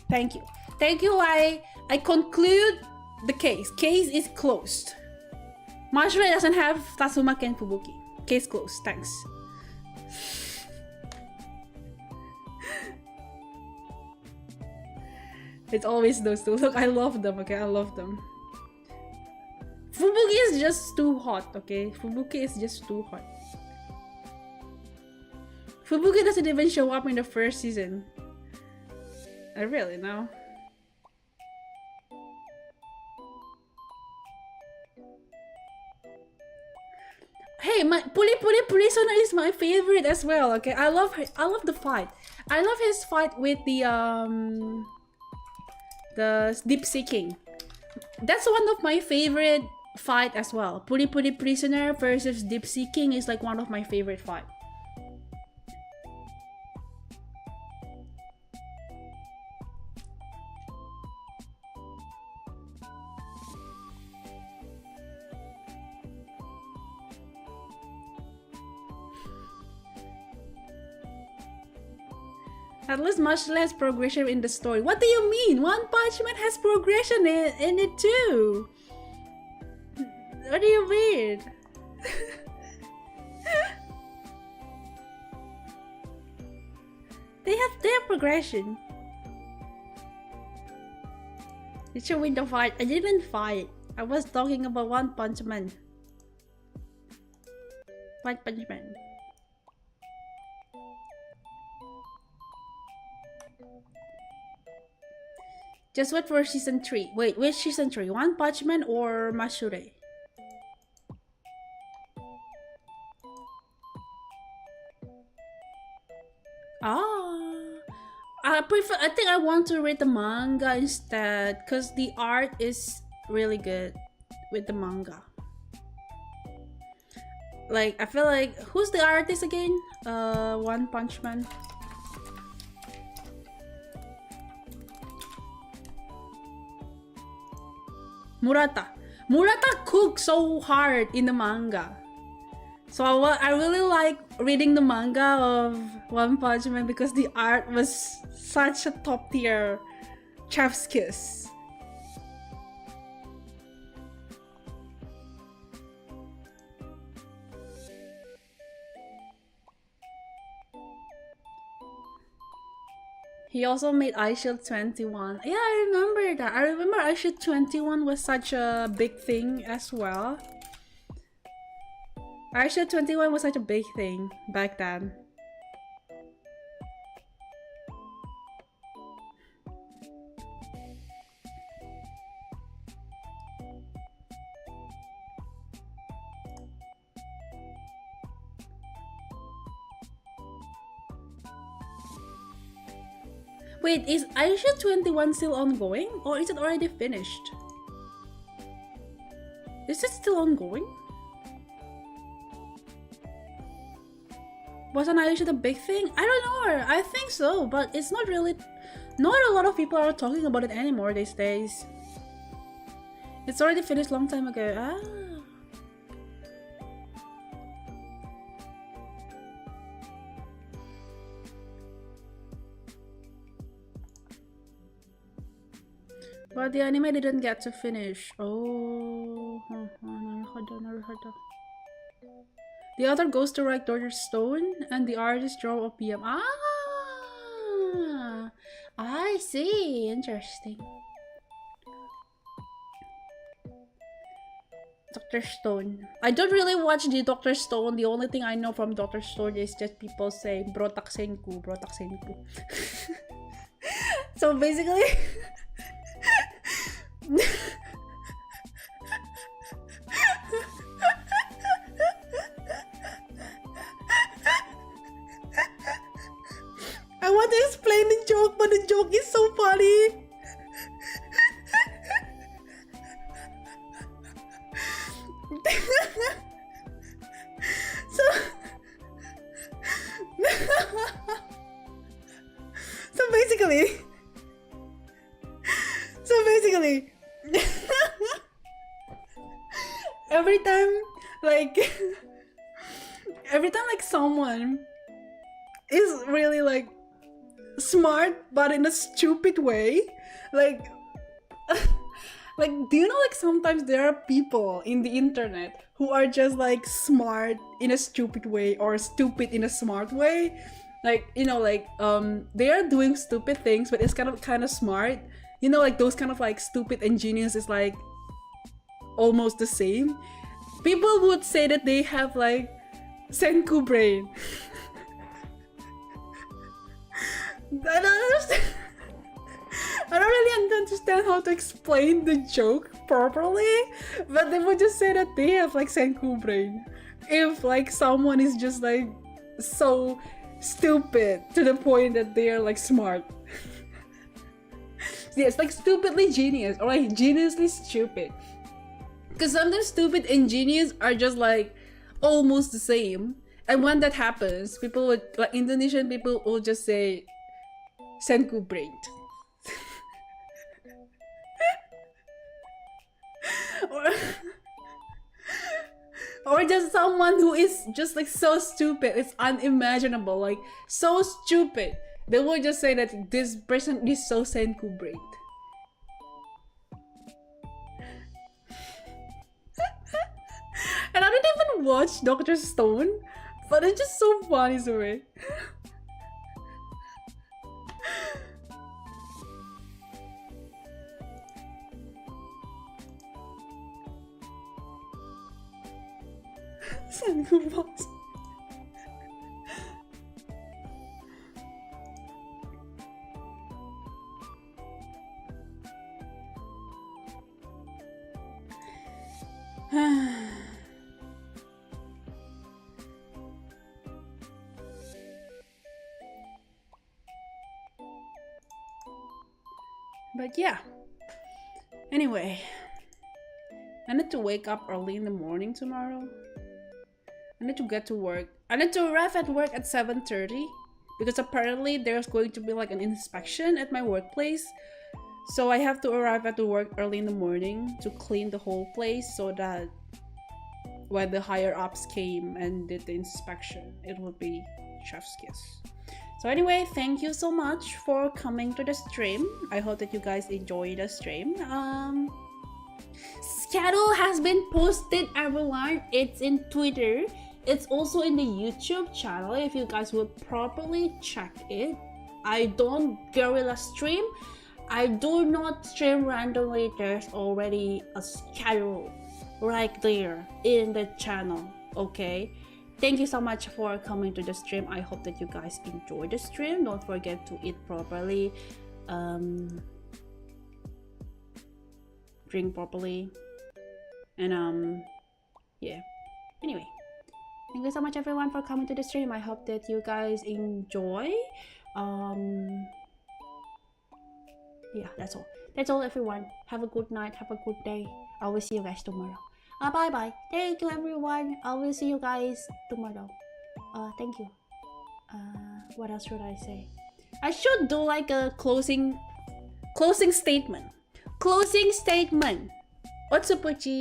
Thank you. I conclude the case. Case is closed. Mashura doesn't have Tatsumaki and Fubuki. Case closed. Thanks. It's always those two. Look, I love them, okay? I love them. Fubuki is just too hot, okay? Fubuki is just too hot. Fubuki doesn't even show up in the first season. I really know. Hey, my Puli Prisoner is my favorite as well, okay? I love the fight. I love his fight with the Deep Seeking. That's one of my favorite fight as well. Puli Prisoner versus Deep Seeking is like one of my favorite fight. At least much less progression in the story. What do you mean? One Punch Man has progression in it too. What do you mean? They have progression. Did you win the fight? I didn't fight. I was talking about One Punch Man. One Punch Man. Just wait for season 3. Wait, which season 3? One Punch Man or Mashure? I think I want to read the manga instead, because the art is really good with the manga. Like, I feel like, who's the artist again? One Punch Man. Murata cooks so hard in the manga. So I really like reading the manga of One Punch Man because the art was such a top tier chef's kiss. He also made iShield 21. Yeah, I remember that. I remember iShield 21 was such a big thing as well. iShield 21 was such a big thing back then. Wait, is iShield 21 still ongoing? Or is it already finished? Is it still ongoing? Wasn't iShield a big thing? I don't know. I think so, but it's not really... Not a lot of people are talking about it anymore these days. It's already finished long time ago. Ah. But the anime didn't get to finish. Oh. The author goes to write Dr. Stone and the artist draw a PM. Ah, I see. Interesting. Dr. Stone. I don't really watch the Dr. Stone. The only thing I know from Dr. Stone is just people say bro taksenku, bro taksenku. So basically I want to explain the joke, but the joke is so funny. So basically every time like someone is really like smart but in a stupid way, like Like, do you know, like, sometimes there are people in the internet who are just like smart in a stupid way or stupid in a smart way? Like, you know, like, they are doing stupid things, but it's kind of smart. You know, like those kind of like stupid and genius is like almost the same. People would say that they have like Senku brain. I don't understand. I don't really understand how to explain the joke properly, but they would just say that they have like Senku brain. If like someone is just like so stupid to the point that they are like smart. Yeah, it's like stupidly genius or like geniusly stupid. Because sometimes stupid and genius are just like almost the same. And when that happens, people would, like Indonesian people will just say Senku brain. or just someone who is just like so stupid, it's unimaginable, like so stupid. They will just say that this person is so Senku brain. And I didn't even watch Dr. Stone, but it's just so funny to me. Senku box. But yeah. Anyway, I need to wake up early in the morning tomorrow. I need to get to work. I need to arrive at work at 7:30 because apparently there's going to be like an inspection at my workplace. So I have to arrive at the work early in the morning to clean the whole place so that when the higher ups came and did the inspection, it would be chef's kiss. So anyway, thank you so much for coming to the stream. I hope that you guys enjoy the stream. Schedule has been posted, everyone. It's in Twitter. It's also in the YouTube channel if you guys would properly check it. I don't guerrilla stream. I do not stream randomly. There's already a schedule right there in the channel, okay? Thank you so much for coming to the stream. I hope that you guys enjoy the stream. Don't forget to eat properly, drink properly, and yeah. Anyway, thank you so much everyone for coming to the stream. I hope that you guys enjoy. Yeah, that's all everyone. Have a good night, have a good day. I will see you guys tomorrow. Bye bye. Thank you everyone. I will see you guys tomorrow. Thank you. What else should I say? I should do like a closing statement. Ohapuchi.